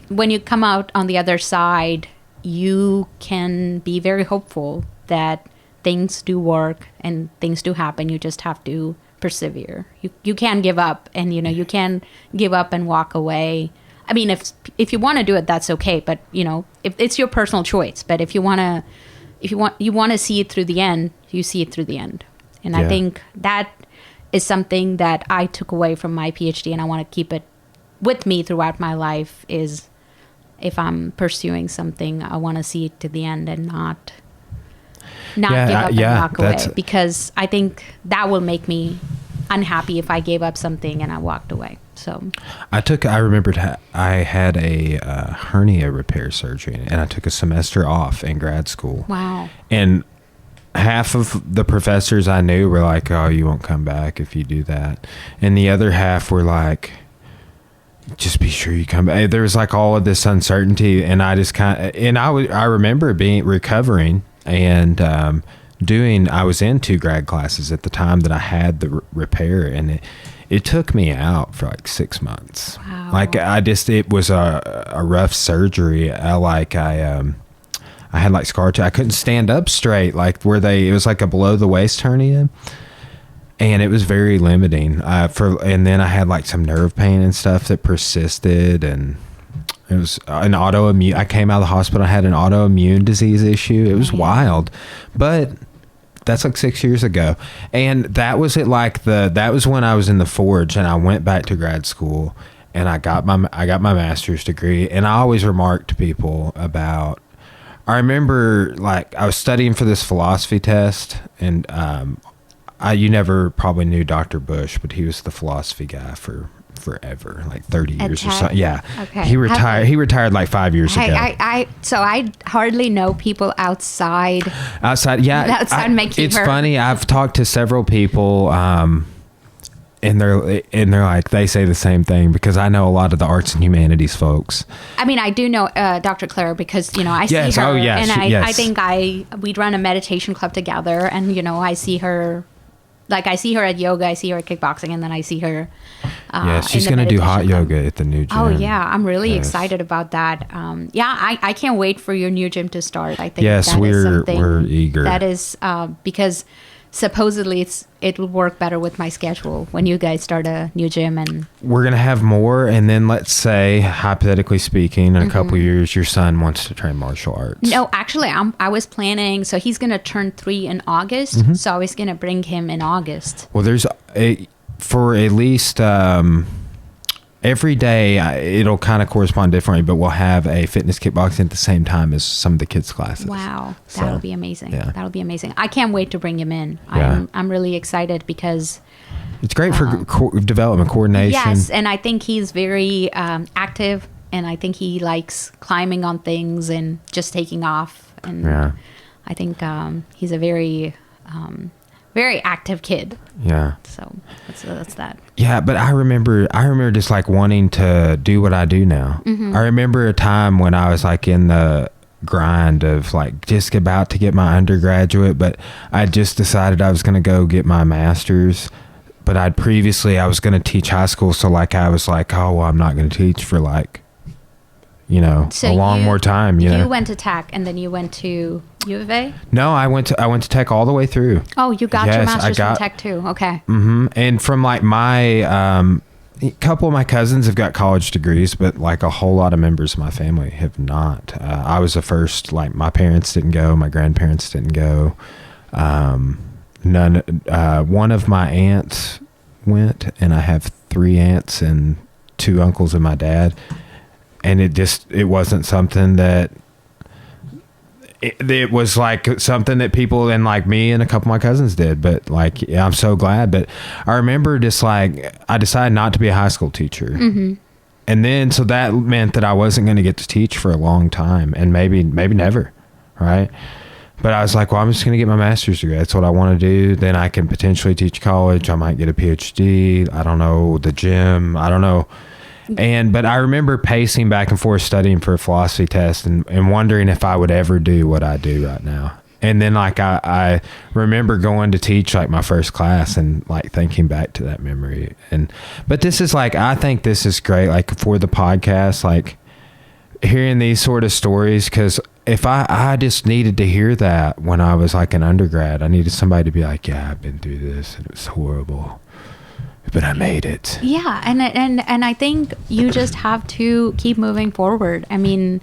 when you come out on the other side, you can be very hopeful that things do work and things do happen. You just have to persevere. You can't give up, and, you can't give up and walk away. I mean, if you want to do it, that's okay. But, if it's your personal choice. But if you want to see it through the end, you see it through the end. And I think that is something that I took away from my PhD, and I want to keep it with me throughout my life. Is if I'm pursuing something, I want to see it to the end and not give up and walk away. Because I think that will make me unhappy if I gave up something and I walked away. So I remembered I had a hernia repair surgery, and I took a semester off in grad school. Wow. And half of the professors I knew were like, oh, you won't come back if you do that. And the other half were like, just be sure you come back. There was like all of this uncertainty, and I just I remember recovering and I was in 2 grad classes at the time that I had the repair, and it took me out for like 6 months. Wow. Like it was a rough surgery. I had like scar tissue. I couldn't stand up straight. Like it was like a below the waist hernia, and it was very limiting. And then I had like some nerve pain and stuff that persisted, and it was an autoimmune. I came out of the hospital. I had an autoimmune disease issue. It was wild, but that's like 6 years ago. And that was that was when I was in the Forge, and I went back to grad school, and I got my master's degree. And I always remark to people about, I remember like I was studying for this philosophy test, and you never probably knew Dr. Bush, but he was the philosophy guy for forever, like 30 years or something. Yeah. Okay. He retired like 5 years ago. So I hardly know people outside. Yeah. It's funny. I've talked to several people, and they're like, they say the same thing, because I know a lot of the arts and humanities folks. I mean, I do know Dr. Claire, because, I see her. Oh, yeah. And I think we'd run a meditation club together, and, I see her, like, I see her at yoga, I see her at kickboxing, and then I see her. She's going to do hot yoga at the new gym. Oh, yeah. I'm really excited about that. I can't wait for your new gym to start. I think we're eager. That is because supposedly it will work better with my schedule when you guys start a new gym. And we're going to have more. And then let's say, hypothetically speaking, in a couple of years, your son wants to train martial arts. No, actually, I was planning. So he's going to turn 3 in August. So I was going to bring him in August. Well, for at least every day, it'll kind of correspond differently, but we'll have a fitness kickboxing at the same time as some of the kids' classes. Wow, that'll be amazing. Yeah. That'll be amazing. I can't wait to bring him in. Yeah. I'm really excited because it's great for development, coordination. Yes, and I think he's very active, and I think he likes climbing on things and just taking off. And I think he's a very very active kid. Yeah. So that's that. Yeah, but I remember just like wanting to do what I do now. I remember a time when I was like in the grind of like just about to get my undergraduate, but I just decided I was going to go get my master's. But I was going to teach high school, so like I was like, oh, well, I'm not going to teach for like, so a long more time. You went to Tech, and then you went to U of A? No, I went to Tech all the way through. Oh, you got your master's from Tech too. Okay. And from like my a couple of my cousins have got college degrees, but like a whole lot of members of my family have not. I was the first. Like my parents didn't go, my grandparents didn't go. None. One of my aunts went, and I have 3 aunts and 2 uncles and my dad. And it wasn't something that it was like something that people and like me and a couple of my cousins did. But like, yeah, I'm so glad. But I remember just like, I decided not to be a high school teacher. And then, so that meant that I wasn't going to get to teach for a long time, and maybe never. Right. But I was like, well, I'm just going to get my master's degree. That's what I want to do. Then I can potentially teach college. I might get a PhD. I don't know, the gym. I don't know. But I remember pacing back and forth studying for a philosophy test and wondering if I would ever do what I do right now. And then like I remember going to teach like my first class and like thinking back to that memory. But this is like, I think this is great, like for the podcast, like hearing these sort of stories, because if I just needed to hear that when I was like an undergrad. I needed somebody to be like, yeah, I've been through this and it was horrible, but I made it. Yeah, and I think you just have to keep moving forward. I mean,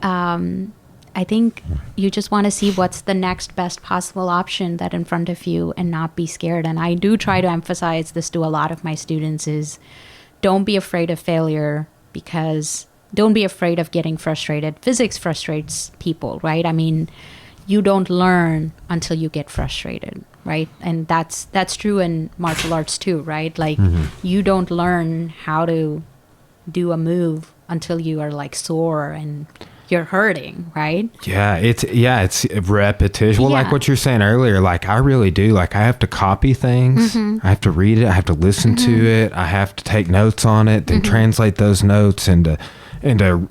I think you just want to see what's the next best possible option that in front of you and not be scared. And I do try to emphasize this to a lot of my students is don't be afraid of failure, because don't be afraid of getting frustrated. Physics frustrates people, right? I mean, you don't learn until you get frustrated, right? And that's true in martial arts too, right? Like you don't learn how to do a move until you are like sore and you're hurting, right? Yeah, it's repetition. Well, like what you're saying earlier, like I really do. Like I have to copy things. I have to read it. I have to listen to it. I have to take notes on it, then translate those notes into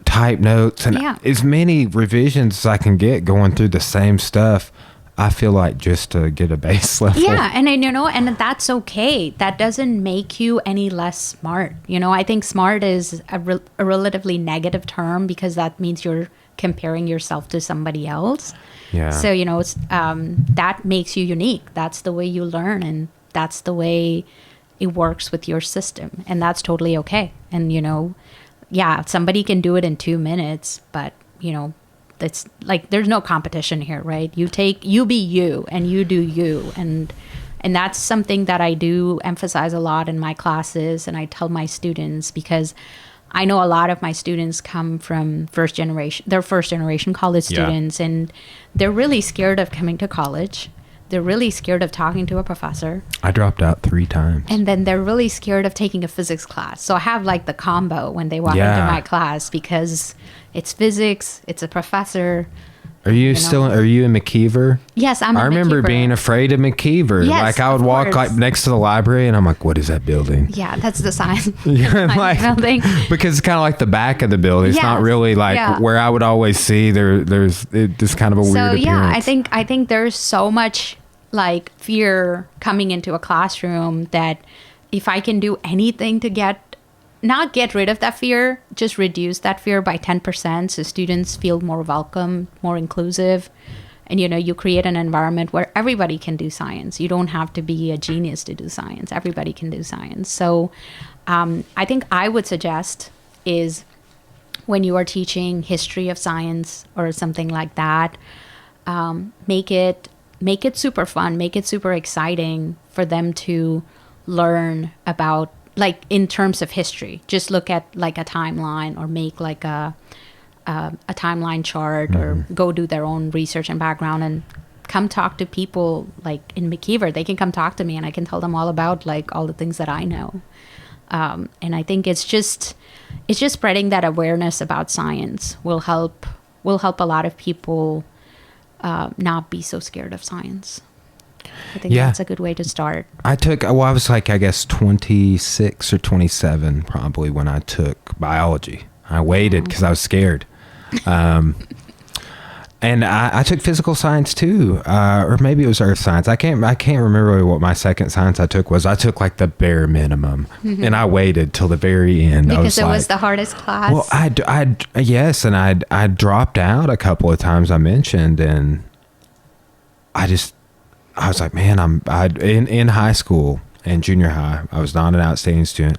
type notes, and as many revisions as I can get going through the same stuff. I feel like just to get a base level. Yeah, and that's okay. That doesn't make you any less smart. I think smart is a relatively negative term, because that means you're comparing yourself to somebody else. Yeah. So, it's, that makes you unique. That's the way you learn, and that's the way it works with your system. And that's totally okay. And, somebody can do it in 2 minutes, but, it's like there's no competition here, right? You be you and you do you, and that's something that I do emphasize a lot in my classes, and I tell my students, because I know a lot of my students come from first generation college students, and they're really scared of coming to college. they're really scared of talking to a professor. I dropped out 3 times. And then they're really scared of taking a physics class. So I have like the combo when they walk into my class, because it's physics, it's a professor. Are you in McKeever? Yes, I'm in I remember McKeever. being afraid of McKeever. Yes, like I would walk like next to the library and I'm like, what is that building? Yeah, that's the science building. Because it's kind of like the back of the building. It's not really like where I would always see there's just kind of a weird appearance. I think there's so much like fear coming into a classroom that if I can do anything to not get rid of that fear, just reduce that fear by 10% so students feel more welcome, more inclusive. And, you create an environment where everybody can do science. You don't have to be a genius to do science. Everybody can do science. So I think I would suggest is when you are teaching history of science or something like that, make it super fun, make it super exciting for them to learn about, like in terms of history. Just look at like a timeline or make like a timeline chart or go do their own research and background and come talk to people like in McKeever. They can come talk to me and I can tell them all about like all the things that I know. And I think it's just spreading that awareness about science will help a lot of people not be so scared of science. I think that's a good way to start. I was like, I guess 26 or 27 probably when I took biology. I waited because I was scared. And I took physical science too, or maybe it was earth science. I can't remember what my second science I took was. I took like the bare minimum, and I waited till the very end. Because it was the hardest class. Well, yes, and I dropped out a couple of times. I mentioned, and I was like, man, in high school and junior high, I was not an outstanding student.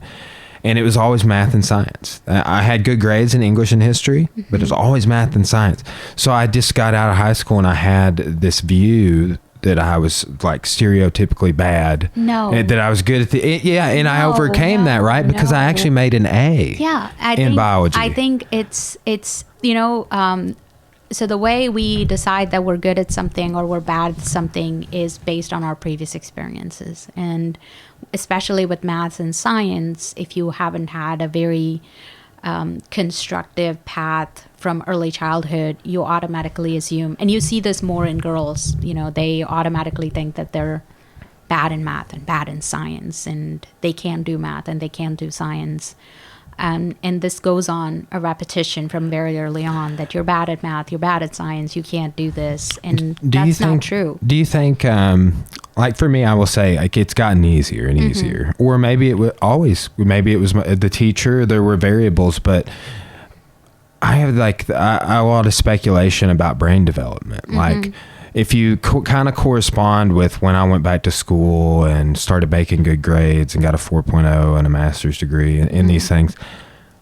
And it was always math and science. I had good grades in English and history, but it was always math and science. So I just got out of high school and I had this view that I was like stereotypically bad. No. And that I was good at I overcame that, right? Because I actually made an A in biology. I think it's so the way we decide that we're good at something or we're bad at something is based on our previous experiences. And especially with maths and science, if you haven't had a very constructive path from early childhood, you automatically assume, and you see this more in girls, they automatically think that they're bad in math and bad in science, and they can't do math and they can't do science. And this goes on a repetition from very early on, that you're bad at math, you're bad at science, you can't do this. And that's not true. Do you think, like for me, I will say like it's gotten easier and easier, or maybe it was the teacher, there were variables, but I have like a lot of speculation about brain development. Like if you kind of correspond with when I went back to school and started making good grades and got a 4.0 and a master's degree in these things,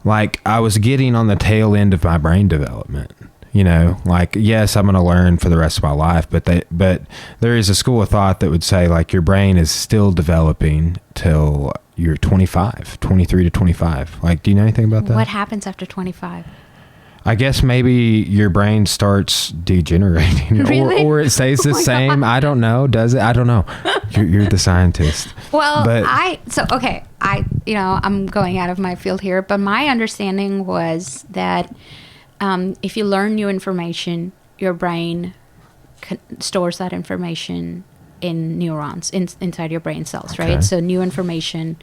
like I was getting on the tail end of my brain development, like, yes, I'm going to learn for the rest of my life, but there is a school of thought that would say like your brain is still developing till you're 23 to 25. Like, do you know anything about that? What happens after 25? I guess maybe your brain starts degenerating, really? or it stays the same. God. I don't know. Does it? I don't know. You're the scientist. Well, I'm going out of my field here, but my understanding was that if you learn new information, your brain stores that information in neurons inside your brain cells, right? So new information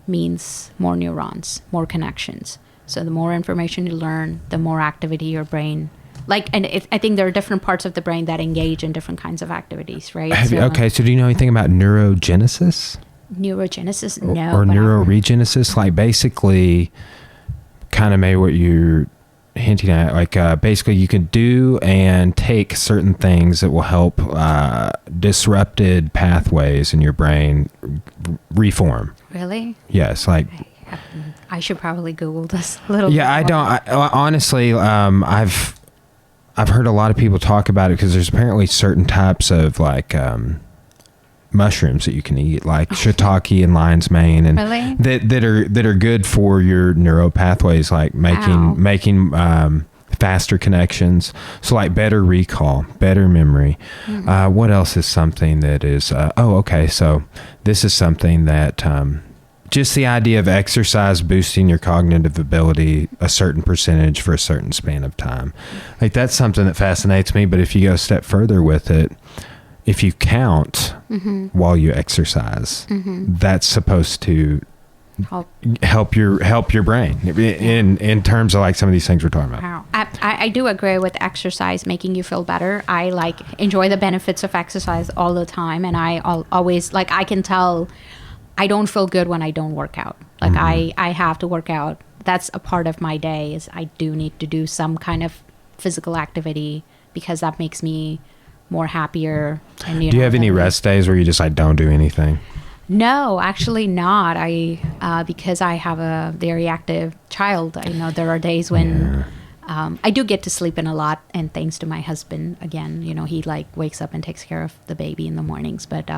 means more neurons, more connections. So the more information you learn, the more activity your brain, I think there are different parts of the brain that engage in different kinds of activities, right? So do you know anything about neurogenesis? Neurogenesis? No. Or neuroregenesis? Like basically kind of maybe what you're hinting at, like basically you can do and take certain things that will help disrupted pathways in your brain reform. Really? Yes. Like... I should probably Google this a little bit. Yeah, I don't. Honestly, I've heard a lot of people talk about it because there's apparently certain types of like mushrooms that you can eat, like shiitake and lion's mane, and really? that are good for your neural pathways, like making faster connections. So like better recall, better memory. What else is something that is, so this is something that, just the idea of exercise boosting your cognitive ability a certain percentage for a certain span of time. Like that's something that fascinates me. But if you go a step further with it, if you count while you exercise, that's supposed to help your brain in terms of like some of these things we're talking about. Wow. I do agree with exercise making you feel better. I like enjoy the benefits of exercise all the time, and I always like I can tell I don't feel good when I don't work out. Like I have to work out. That's a part of my day is I do need to do some kind of physical activity because that makes me more happier. And do you have any rest days where you just like don't do anything? No, actually not. Because I have a very active child. I know there are days when I do get to sleep in a lot, and thanks to my husband again. He like wakes up and takes care of the baby in the mornings. But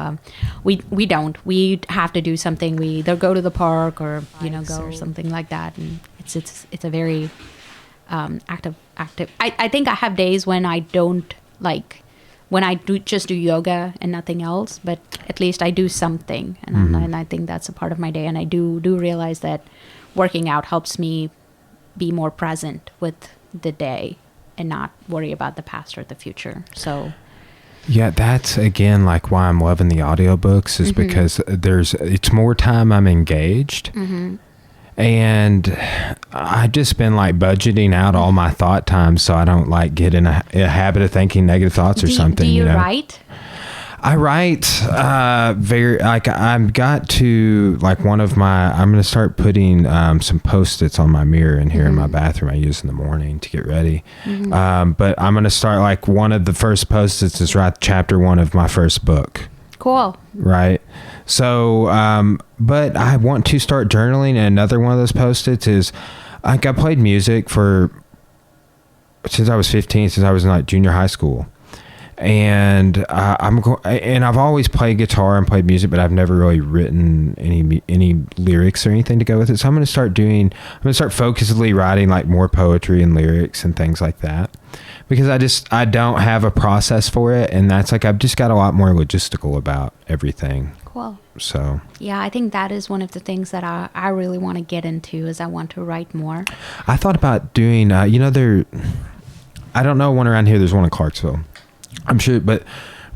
we don't. We have to do something. We either go to the park or go or something like that. And it's a very active. I think I have days when I don't like. When I just do yoga and nothing else, but at least I do something, and I think that's a part of my day. And I do realize that working out helps me be more present with the day and not worry about the past or the future. So, yeah, that's again like why I'm loving the audiobooks is because it's more time I'm engaged. And I've just been like budgeting out all my thought time so I don't like get in a habit of thinking negative thoughts or something. Do you write? I write very like I've got to like I'm going to start putting some Post-its on my mirror in here in my bathroom I use in the morning to get ready. But I'm going to start like one of the first Post-its is write chapter 1 of my first book. Cool. Right. So, but I want to start journaling. And another one of those Post-its is like I played music since I was 15, since I was in like junior high school. And I've always played guitar and played music, but I've never really written any lyrics or anything to go with it. So I'm going to start focusedly writing like more poetry and lyrics and things like that. Because I don't have a process for it, and that's like I've just got a lot more logistical about everything. Cool. So yeah, I think that is one of the things that I really want to get into is I want to write more. I thought about doing I don't know one around here. There's one in Clarksville, I'm sure, but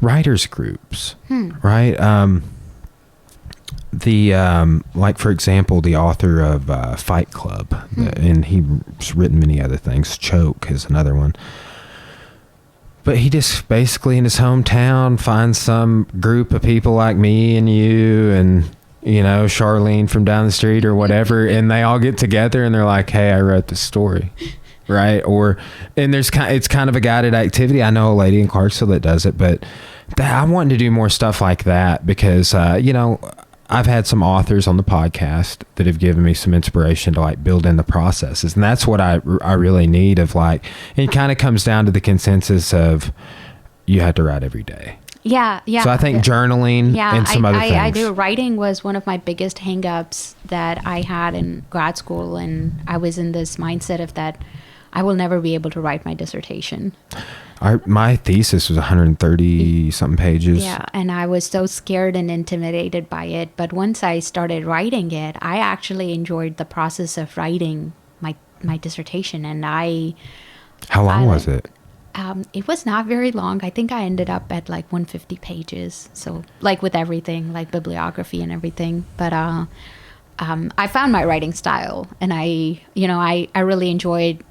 writers groups, right? Like for example, the author of Fight Club, and he's written many other things. Choke is another one. But he just basically in his hometown finds some group of people like me and you and, Charlene from down the street or whatever. And they all get together and they're like, hey, I wrote this story. Right. It's kind of a guided activity. I know a lady in Clarksville that does it, but I'm wanting to do more stuff like that because, I've had some authors on the podcast that have given me some inspiration to like build in the processes. And that's what I really need of like, it kind of comes down to the consensus of you have to write every day. Yeah. Yeah. So I think journaling and some other things. I do. Writing was one of my biggest hangups that I had in grad school. And I was in this mindset of that I will never be able to write my dissertation. My thesis was 130 something pages. Yeah, and I was so scared and intimidated by it. But once I started writing it, I actually enjoyed the process of writing my dissertation. And How long was it? It was not very long. I think I ended up at like 150 pages. So like with everything, like bibliography and everything. But I found my writing style, and I really enjoyed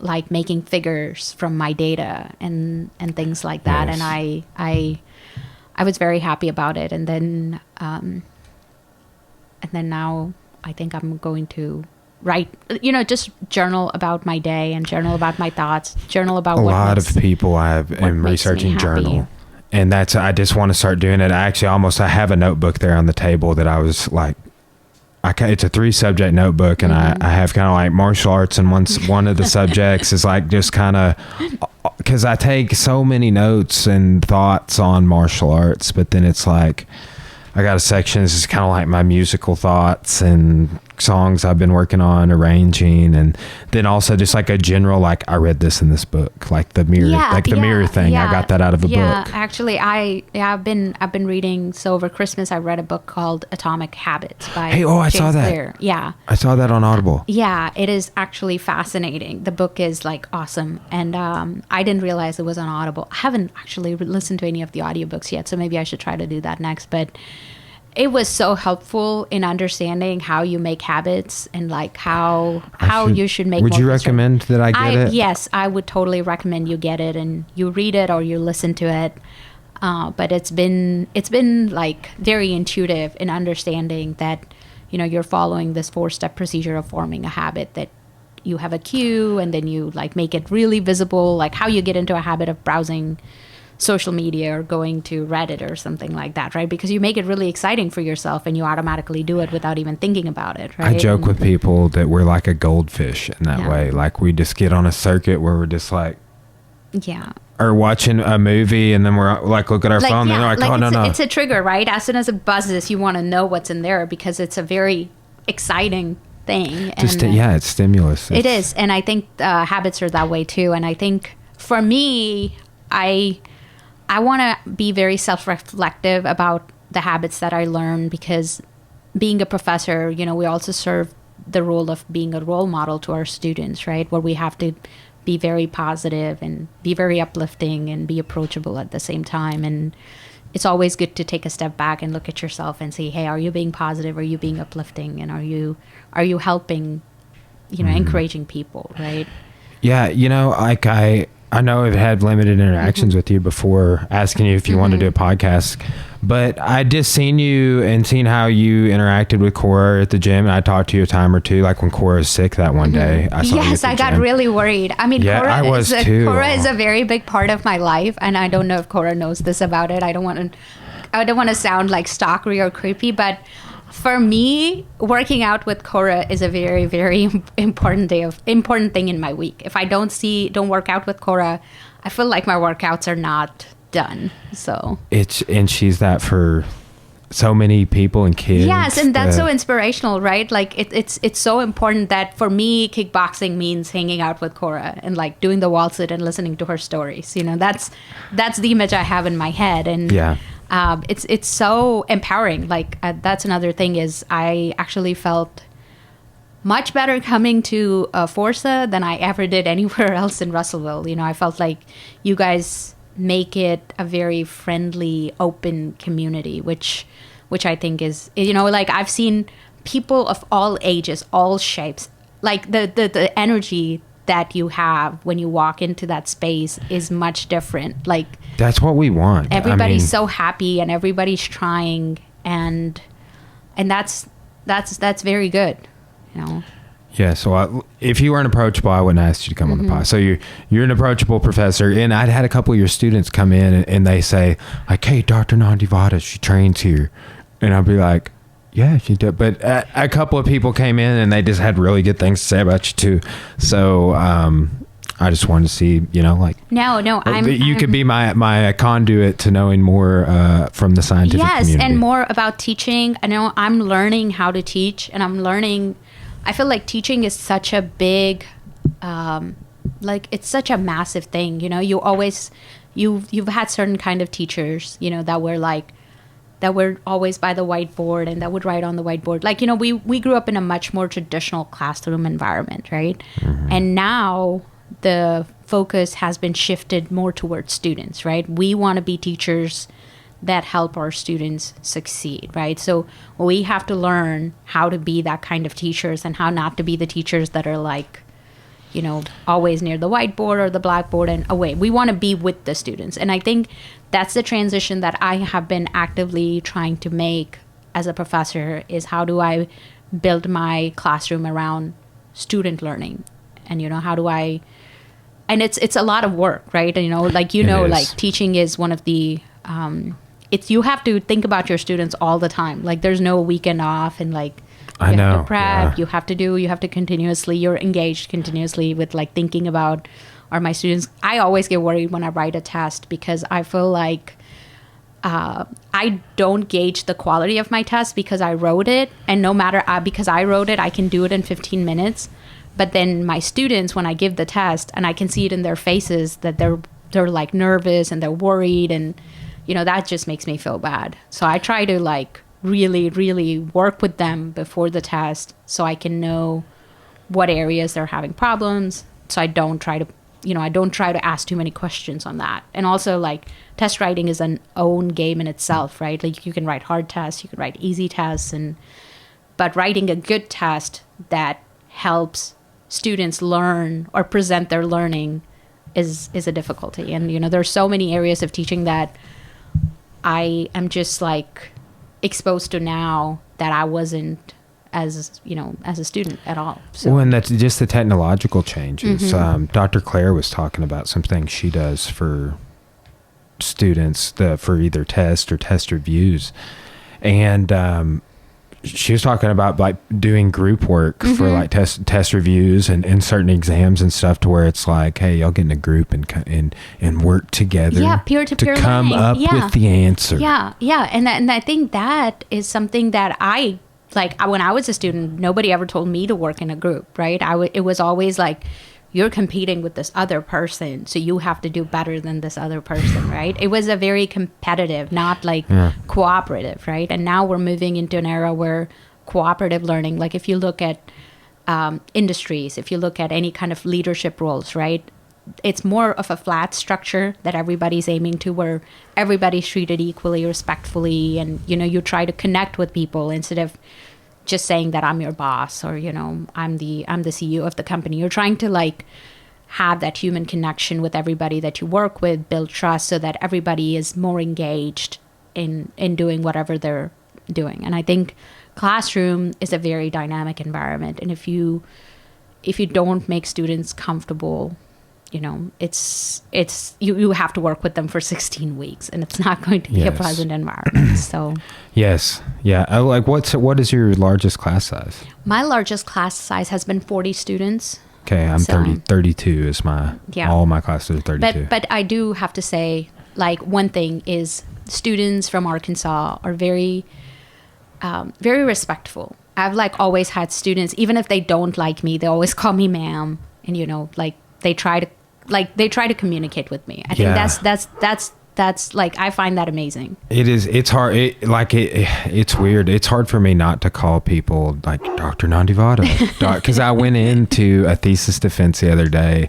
like making figures from my data and things like that. Yes. And I was very happy about it. And then now I think I'm going to write, just journal about my day and journal about my thoughts, journal about a lot of people am researching journal. And I just want to start doing it. I have a notebook there on the table that I was like, it's a 3-subject notebook, and I have kind of like martial arts, and one of the subjects is like just kind of because I take so many notes and thoughts on martial arts, but then it's like I got a section. This is kind of like my musical thoughts and songs I've been working on arranging, and then also just like a general, like, I read this in this book, like the mirror, mirror thing. I got that out of a book. Actually, I've been reading. So over Christmas, I read a book called Atomic Habits by I James saw that. Clear. Yeah, I saw that on Audible. Yeah, it is actually fascinating. The book is like awesome, and I didn't realize it was on Audible. I haven't actually listened to any of the audiobooks yet, so maybe I should try to do that next. But it was so helpful in understanding how you make habits and like how you should make. Would you recommend that I get it? Yes, I would totally recommend you get it and you read it or you listen to it. But it's been like very intuitive in understanding that, you know, you're following this 4-step procedure of forming a habit, that you have a cue and then you like make it really visible, like how you get into a habit of browsing social media or going to Reddit or something like that, right? Because you make it really exciting for yourself and you automatically do it without even thinking about it, right? I joke with people that we're like a goldfish in that way. Like we just get on a circuit where we're just like, or watching a movie and then we're like, look at our phone and they're like, oh, no. It's a trigger, right? As soon as it buzzes, you want to know what's in there because it's a very exciting thing. It's stimulus. It is. And I think habits are that way too. And I think for me, I want to be very self-reflective about the habits that I learn, because being a professor, you know, we also serve the role of being a role model to our students, right? Where we have to be very positive and be very uplifting and be approachable at the same time. And it's always good to take a step back and look at yourself and say, hey, are you being positive? Are you being uplifting? And are you helping, you know, encouraging people, right? Yeah, you know, like I know I've had limited interactions with you before, asking you if you want to do a podcast, but I just seen you and seen how you interacted with Cora at the gym. And I talked to you a time or two, like when Cora was sick that one day. I got really worried. I mean, yeah, Cora is a very big part of my life, and I don't know if Cora knows this about it. I don't want to sound like stalkery or creepy, but for me, working out with Cora is a very, very important thing in my week. If I don't work out with Cora, I feel like my workouts are not done. So and she's that for so many people and kids. Yes, and that's so inspirational, right? Like it's so important that for me, kickboxing means hanging out with Cora and like doing the wall sit and listening to her stories. You know, that's the image I have in my head, and it's so empowering. Like that's another thing is I actually felt much better coming to Forza than I ever did anywhere else in Russellville. You know, I felt like you guys make it a very friendly, open community, which I think is, you know, like I've seen people of all ages, all shapes, like the energy that you have when you walk into that space is much different. Like that's what we want. Everybody's so happy and everybody's trying, and that's very good, you know. Yeah, so if you weren't approachable, I wouldn't ask you to come on the pod. So you're an approachable professor, and I'd had a couple of your students come in and they say like, "Hey, Dr. Nandivada, she trains here," and I'd be like, "Yeah, she did." But a couple of people came in and they just had really good things to say about you too. So I just wanted to see, you know, like you could be my conduit to knowing more from the scientific community. Yes, and more about teaching. I know I'm learning how to teach, and I'm learning. I feel like teaching is such a big, like it's such a massive thing. You know, you've had certain kind of teachers, you know, that were always by the whiteboard and that would write on the whiteboard. Like, you know, we grew up in a much more traditional classroom environment, right? And now the focus has been shifted more towards students, right? We want to be teachers that help our students succeed, right? So we have to learn how to be that kind of teachers and how not to be the teachers that are like, you know, always near the whiteboard or the blackboard and away. We want to be with the students. And I think that's the transition that I have been actively trying to make as a professor, is how do I build my classroom around student learning? And, you know, how do I, and it's a lot of work, right? And, you know, like, you know, like teaching is one of the, you have to think about your students all the time. Like there's no weekend off, and like you have to prep, you have to continuously, you're engaged continuously with like thinking about, are my students, I always get worried when I write a test because I feel like I don't gauge the quality of my test because I wrote it, and no matter because I wrote it, I can do it in 15 minutes. But then my students, when I give the test, and I can see it in their faces that they're like nervous and they're worried, and that just makes me feel bad. So I try to like really, really work with them before the test so I can know what areas they're having problems. So I don't try to ask too many questions on that. And also, like, test writing is an own game in itself, right? Like, you can write hard tests, you can write easy tests, but writing a good test that helps students learn or present their learning is a difficulty. And there's so many areas of teaching that I am just like exposed to now that I wasn't as a student at all. So. Well, and that's just the technological changes. Dr. Claire was talking about some things she does for students for either test or test reviews, and she was talking about like doing group work for like test reviews and certain exams and stuff, to where it's like, hey, y'all get in a group and work together, peer-to-peer to come learning. up with the answer. And I think that is something that I like. When I was a student, nobody ever told me to work in a group, right? It was always like, you're competing with this other person, so you have to do better than this other person, right? It was a very competitive, not like cooperative, right? And now we're moving into an era where cooperative learning, like if you look at industries, if you look at any kind of leadership roles, right? It's more of a flat structure that everybody's aiming to, where everybody's treated equally, respectfully, and, you try to connect with people instead of just saying that I'm your boss, or I'm the CEO of the company. You're trying to like have that human connection with everybody that you work with, build trust, so that everybody is more engaged in doing whatever they're doing. And I think classroom is a very dynamic environment, and if you don't make students comfortable, it's you have to work with them for 16 weeks, and it's not going to be a pleasant environment. So yes, yeah. Like, what is your largest class size? My largest class size has been 40 students. Okay, I'm 32 is my all my classes are 32. But I do have to say, like, one thing is students from Arkansas are very very respectful. I've like always had students, even if they don't like me, they always call me ma'am, and like they try to communicate with me. I think that's like, I find that amazing. It is. It's hard. It's weird. It's hard for me not to call people like Dr. Nandivada, because I went into a thesis defense the other day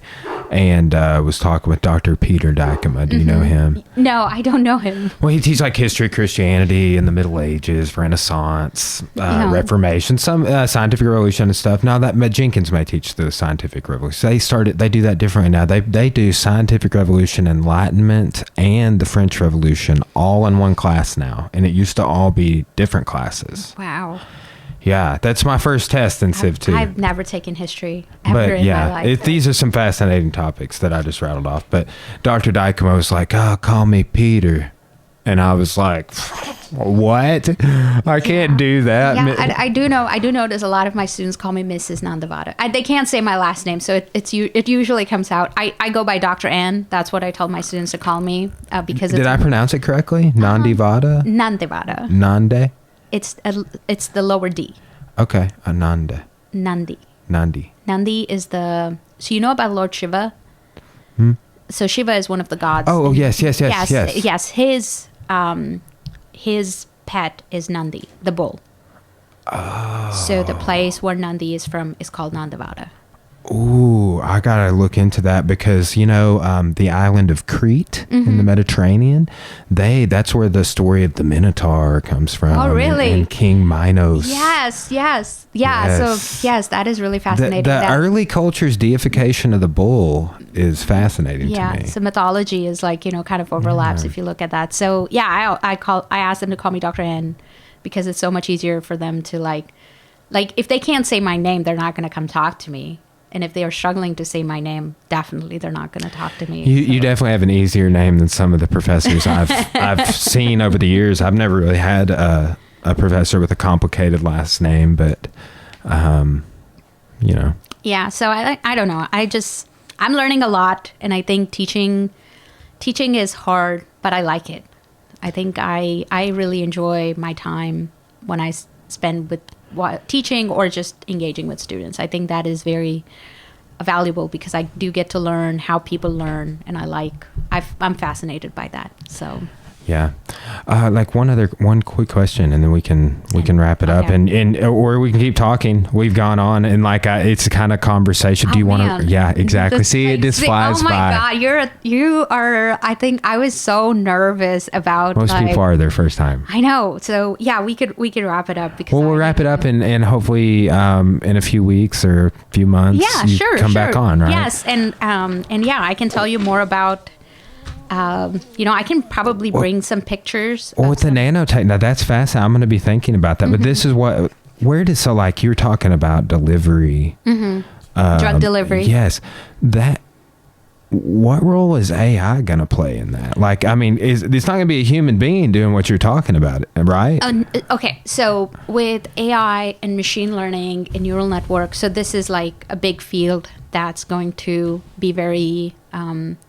and was talking with Dr. Peter Dykema. Do you know him? No, I don't know him. Well, he teaches like history of Christianity in the Middle Ages, Renaissance, Reformation, some scientific revolution and stuff. Now that Jenkins may teach the scientific revolution. They do that differently now. They do scientific revolution, Enlightenment, and the French Revolution all in one class now, and it used to all be different classes. Wow. Yeah, that's my first test in Civ 2. I've never taken history ever in my life. These are some fascinating topics that I just rattled off. But Dr. Dykema was like, "Oh, call me Peter," and I was like, "What? I can't do that." Yeah, I do know. There's a lot of my students call me Mrs. Nandivada. They can't say my last name, so it usually comes out. I go by Dr. Ann. That's what I told my students to call me because. Did I pronounce it correctly? Nandivada. Nandivada. Nande. It's the lower D. Okay, Ananda. Nandi. Nandi is the. So you know about Lord Shiva? So Shiva is one of the gods. Oh, yes. Yes, his pet is Nandi, the bull. Oh. So the place where Nandi is from is called Nandivada. Ooh, I gotta look into that, because the island of Crete in the Mediterranean, that's where the story of the Minotaur comes from. Oh, really? And King Minos. Yes. Yeah. So yes, that is really fascinating. The early culture's deification of the bull is fascinating to me. Yeah, so mythology is like kind of overlaps if you look at that. So yeah, I asked them to call me Dr. N, because it's so much easier for them to like if they can't say my name, they're not going to come talk to me. And if they are struggling to say my name, definitely they're not going to talk to me. You definitely have an easier name than some of the professors I've seen over the years. I've never really had a professor with a complicated last name, but Yeah, so I don't know. I'm learning a lot, and I think teaching is hard, but I like it. I think I really enjoy my time when I spend with teaching or just engaging with students. I think that is very valuable because I do get to learn how people learn, and I'm fascinated by that. So. Yeah. Like one quick question, and then we can wrap it up, and or we can keep talking. We've gone on, and it's a kind of conversation. Do you want to? Yeah, exactly. See, it just flies by. Oh my God, you are. I think I was so nervous about. Most people are their first time. I know. So yeah, we could wrap it up because. Well, we'll wrap it up, and hopefully in a few weeks or a few months. Yeah, sure. Come back on, right? Yes, and yeah, I can tell you more about. I can probably bring some pictures. Well, with the nanotech, now that's fascinating. I'm going to be thinking about that. But this is you were talking about delivery. Drug delivery. Yes. What role is AI going to play in that? It's not going to be a human being doing what you're talking about, right? Okay. So with AI and machine learning and neural networks, so this is like a big field that's going to be very,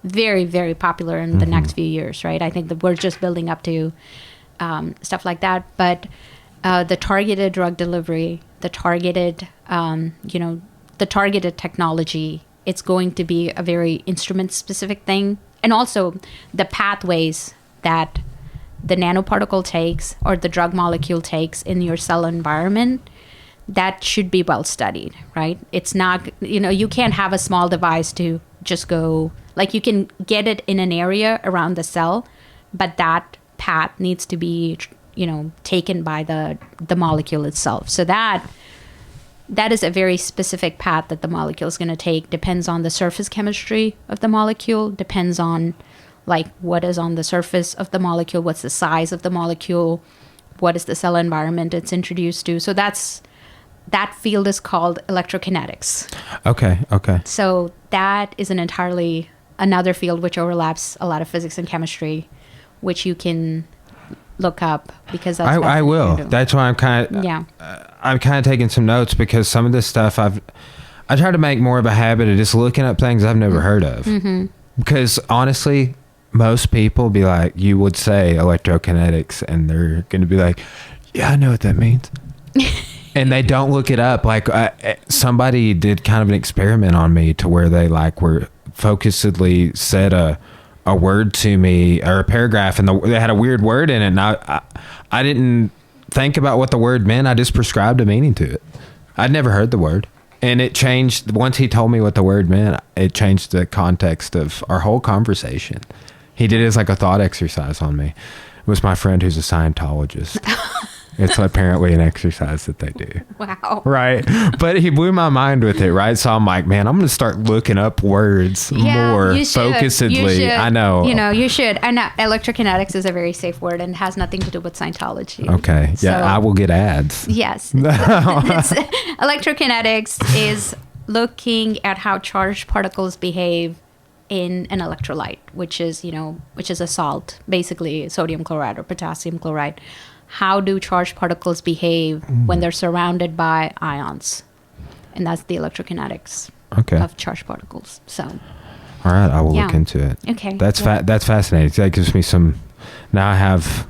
very, very popular in the next few years, right? I think that we're just building up to stuff like that. But the targeted drug delivery, the targeted technology, it's going to be a very instrument-specific thing. And also the pathways that the nanoparticle takes or the drug molecule takes in your cell environment, that should be well studied, right? It's not, you can't have a small device to just go, you can get it in an area around the cell, but that path needs to be, taken by the molecule itself. So that is a very specific path that the molecule is going to take. Depends on the surface chemistry of the molecule, depends on what is on the surface of the molecule, what's the size of the molecule, what is the cell environment it's introduced to. So that field is called electrokinetics. Okay. So that is another field which overlaps a lot of physics and chemistry, which you can look up because that's I will. That's why I'm kind of taking some notes because some of this stuff I try to make more of a habit of just looking up things I've never heard of. Mm-hmm. Because honestly, most people be like, you would say electrokinetics, and they're going to be like, yeah, I know what that means. And they don't look it up. Somebody did kind of an experiment on me to where they were focusedly said a word to me or a paragraph, and they had a weird word in it, and I didn't think about what the word meant. I just prescribed a meaning to it. I'd never heard the word, and it changed once he told me what the word meant. It changed the context of our whole conversation. He did it as a thought exercise on me. It was my friend who's a Scientologist. It's apparently an exercise that they do. Wow. Right. But he blew my mind with it, right? So I'm like, man, I'm going to start looking up words more focusedly. I know. You should. And electrokinetics is a very safe word and has nothing to do with Scientology. Okay. Yeah, so, I will get ads. Yes. Electrokinetics is looking at how charged particles behave in an electrolyte, which is a salt, basically sodium chloride or potassium chloride. How do charged particles behave when they're surrounded by ions? And that's the electrokinetics of charged particles. So, all right, I will look into it. Okay, that's fascinating. That gives me some. Now I have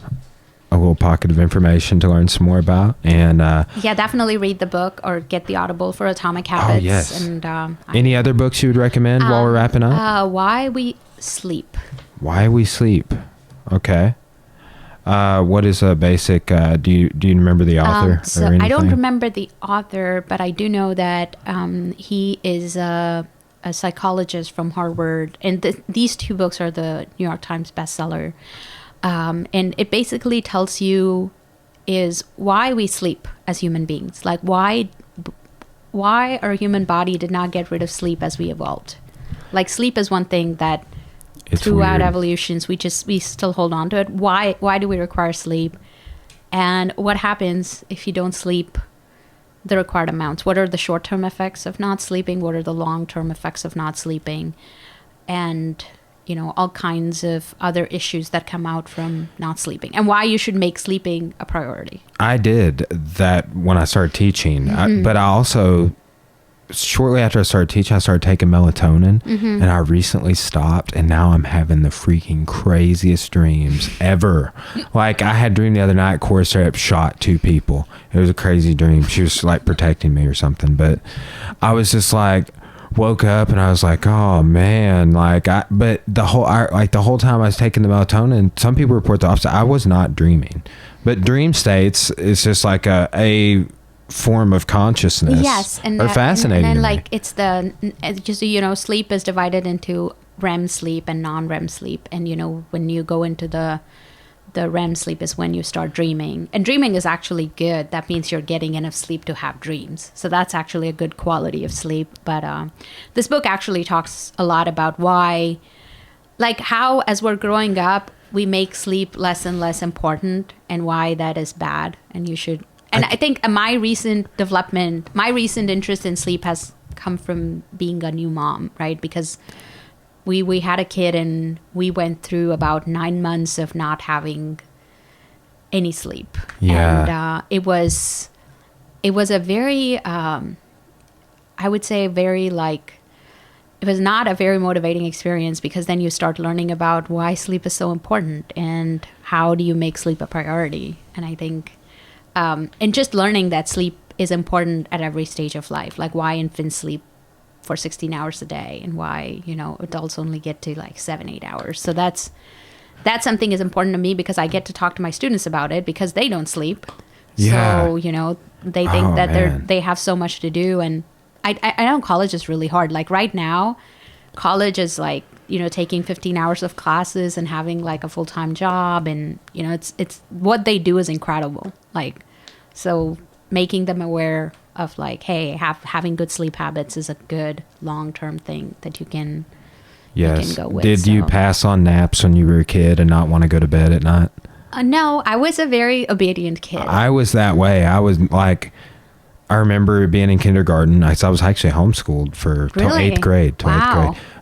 a little pocket of information to learn some more about. And definitely read the book or get the Audible for Atomic Habits. Oh yes. And any other books you would recommend while we're wrapping up? Why We Sleep. Why We Sleep. Okay. What is a basic, do you remember the author or anything? I don't remember the author, but I do know that he is a psychologist from Harvard. And these two books are the New York Times bestseller. And it basically tells you is why we sleep as human beings. Why our human body did not get rid of sleep as we evolved. Sleep is one thing that throughout evolutions we still hold on to it. Why do we require sleep, and what happens if you don't sleep the required amounts? What are the short-term effects of not sleeping? What are the long-term effects of not sleeping? And all kinds of other issues that come out from not sleeping, and why you should make sleeping a priority. I did that when I started teaching, but I also shortly after I started teaching, I started taking melatonin, and I recently stopped, and now I'm having the freaking craziest dreams ever. Like, I had a dream the other night, Cora straight shot 2 people. It was a crazy dream. She was like protecting me or something, but I was just like, woke up and I was like, oh man, but the whole time I was taking the melatonin, some people report the opposite. I was not dreaming, but dream states is just like a form of consciousness. Yes, and are fascinating. And like it's just, you know, sleep is divided into REM sleep and non-REM sleep, and you know, when you go into the REM sleep is when you start dreaming, and dreaming is actually good. That means you're getting enough sleep to have dreams, so that's actually a good quality of sleep. But this book actually talks a lot about why, like how as we're growing up we make sleep less and less important, and why that is bad, and you should. And I think my recent interest in sleep has come from being a new mom, right? Because we had a kid and we went through about 9 months of not having any sleep. Yeah. And it was a very, I would say very like, it was not a very motivating experience, because then you start learning about why sleep is so important and how do you make sleep a priority. And I think, and just learning that sleep is important at every stage of life, like why infants sleep for 16 hours a day and why, you know, adults only get to like 7-8 hours. So that's something is important to me, because I get to talk to my students about it because they don't sleep. Yeah. So, you know, they think that they have so much to do. And I know college is really hard. Like right now, college is like, you know, taking 15 hours of classes and having like a full-time job, and you know, it's what they do is incredible. Like, so making them aware of like, hey, having good sleep habits is a good long-term thing that you can go with. Did you pass on naps when you were a kid and not want to go to bed at night? No, I was a very obedient kid. I was that way. I was like, I remember being in kindergarten. I was actually homeschooled till 8th grade.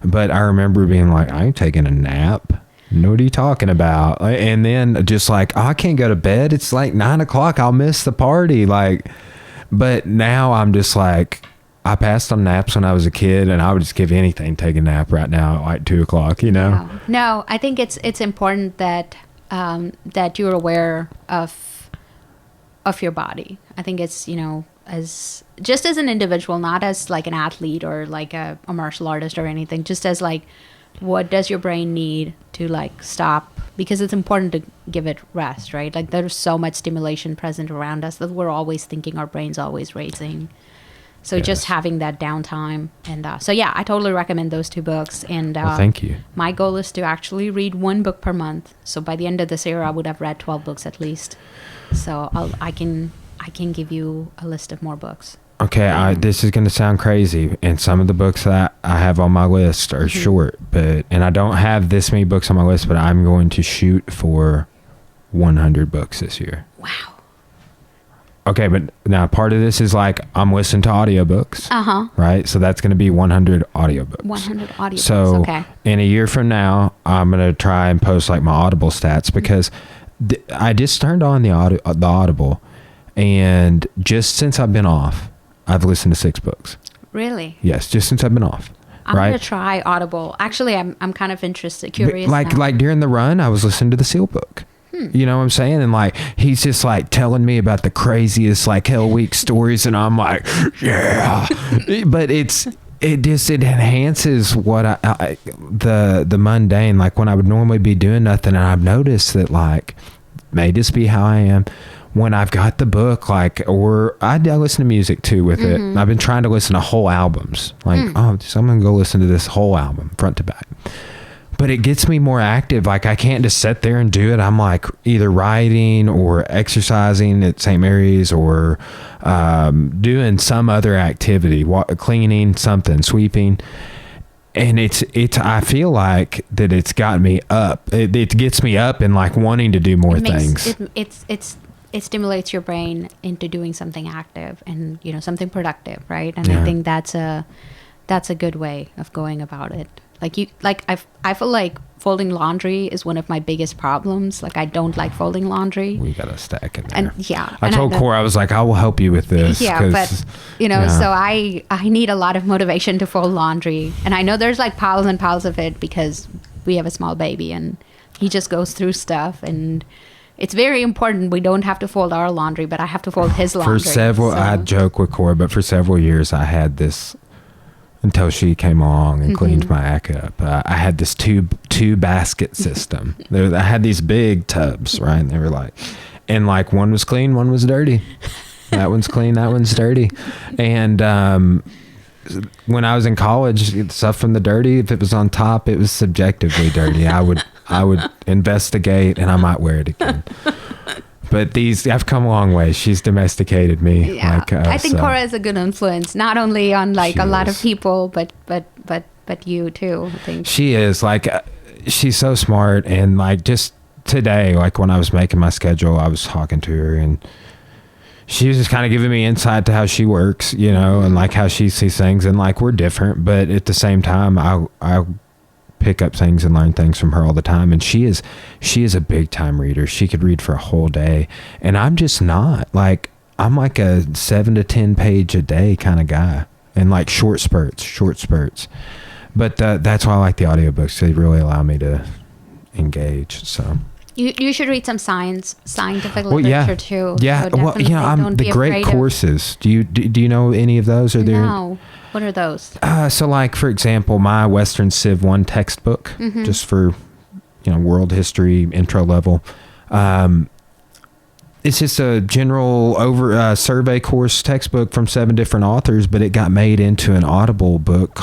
But I remember being like, I ain't taking a nap. What are you talking about? And then just like, oh, I can't go to bed. It's like 9 o'clock. I'll miss the party. Like, but now I'm just like, I passed on naps when I was a kid, and I would just give anything to take a nap right now at like 2 o'clock, you know? No, I think it's important that that you're aware of your body. I think it's, you know, as an individual, not as like an athlete or like a martial artist or anything, just as like, what does your brain need to like stop? Because it's important to give it rest, right? Like there's so much stimulation present around us that we're always thinking, our brain's always racing. So just having that downtime. And so yeah, I totally recommend those 2 books. And thank you. My goal is to actually read 1 book per month. So by the end of this year, I would have read 12 books at least. So I can give you a list of more books. Okay, this is going to sound crazy, and some of the books that I have on my list are short, and I don't have this many books on my list, but I'm going to shoot for 100 books this year. Wow. Okay, but now part of this is like, I'm listening to audiobooks, right? So that's going to be 100 audiobooks. 100 audiobooks, so, okay. In a year from now, I'm going to try and post like my Audible stats, because I just turned on the Audible, and just since I've been off, I've listened to 6 books. Really? Yes, just since I've been off. I'm gonna try Audible. Actually, I'm kind of curious. Like during the run, I was listening to the Seal book. You know what I'm saying? And like, he's just like telling me about the craziest like Hell Week stories, and I'm like, yeah. But it enhances what the mundane. Like when I would normally be doing nothing, and I've noticed that like, may just be how I am. When I've got the book, like, or I listen to music too with it. I've been trying to listen to whole albums. Like, I'm going to go listen to this whole album front to back. But it gets me more active. Like, I can't just sit there and do it. I'm like either writing or exercising at St. Mary's, or doing some other activity, cleaning something, sweeping. And I feel like that it's got me up. It gets me up and like wanting to do more things. It stimulates your brain into doing something active and, you know, something productive, right? And I think that's a good way of going about it. I feel like folding laundry is one of my biggest problems. Like I don't like folding laundry. We got a stack in there. And yeah. I told Cora, I was like, I will help you with this. Yeah, but so I need a lot of motivation to fold laundry. And I know there's like piles and piles of it because we have a small baby and he just goes through stuff, and it's very important. We don't have to fold our laundry, but I have to fold his laundry. I joke with Cora, but for several years I had this, until she came along and cleaned my act up. I had this two basket system. I had these big tubs, right? And they were like, and like one was clean, one was dirty. That one's clean, that one's dirty. And when I was in college, stuff from the dirty, if it was on top, it was subjectively dirty. I would investigate and I might wear it again. But I've come a long way. She's domesticated me. Yeah, I think Cora is a good influence, not only on like a lot of people, but you too. I think she is. Like, she's so smart, and like just today, like when I was making my schedule, I was talking to her, and she was just kind of giving me insight to how she works, and like how she sees things, and like we're different, but at the same time, I pick up things and learn things from her all the time. And she is a big time reader. She could read for a whole day, and I'm just not. Like, I'm like a 7 to 10 page a day kind of guy, and like short spurts. But that's why I like the audiobooks. They really allow me to engage. So you should read some scientific literature too. Yeah. So I'm the great courses. Do you know any of those? No. What are those? So like, for example, my Western Civ 1 textbook, just for, world history intro level. It's just a general survey course textbook from 7 different authors, but it got made into an Audible book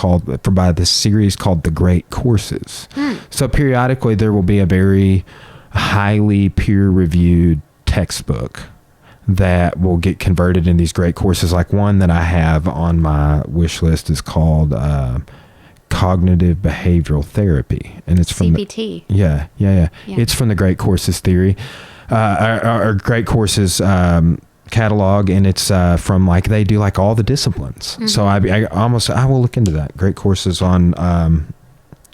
by this series called The Great Courses. So periodically there will be a very highly peer-reviewed textbook that will get converted in these great courses. Like one that I have on my wish list is called Cognitive Behavioral Therapy, and it's from CBT. Yeah. It's from the Great Courses theory, or Great Courses catalog, and it's from like they do like all the disciplines. So I will look into that. Great Courses on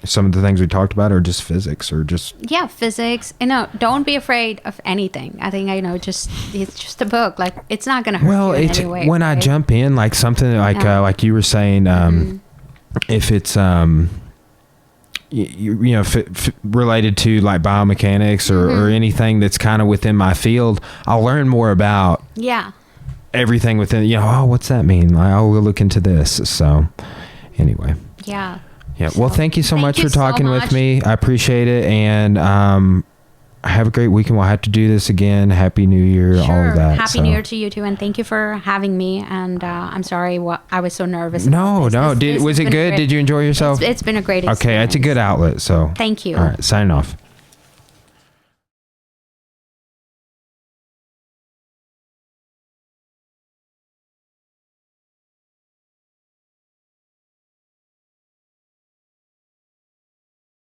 some of the things we talked about, or just physics, or just physics. Don't be afraid of anything. I think it's just a book. Like, it's not gonna hurt you in any way. When I jump in, like something like you were saying, if it's related to like biomechanics or anything that's kind of within my field, I'll learn more about everything within. What's that mean? I'll look into this. So anyway. Yeah. Yeah. Well, thank you so much for talking with me. I appreciate it. And have a great weekend. We'll have to do this again. Happy New Year, all of that. Happy New Year to you too. And thank you for having me. And I'm sorry I was so nervous. No. Was it good? Did you enjoy yourself? It's been a great experience. Okay. It's a good outlet. So thank you. All right. Signing off.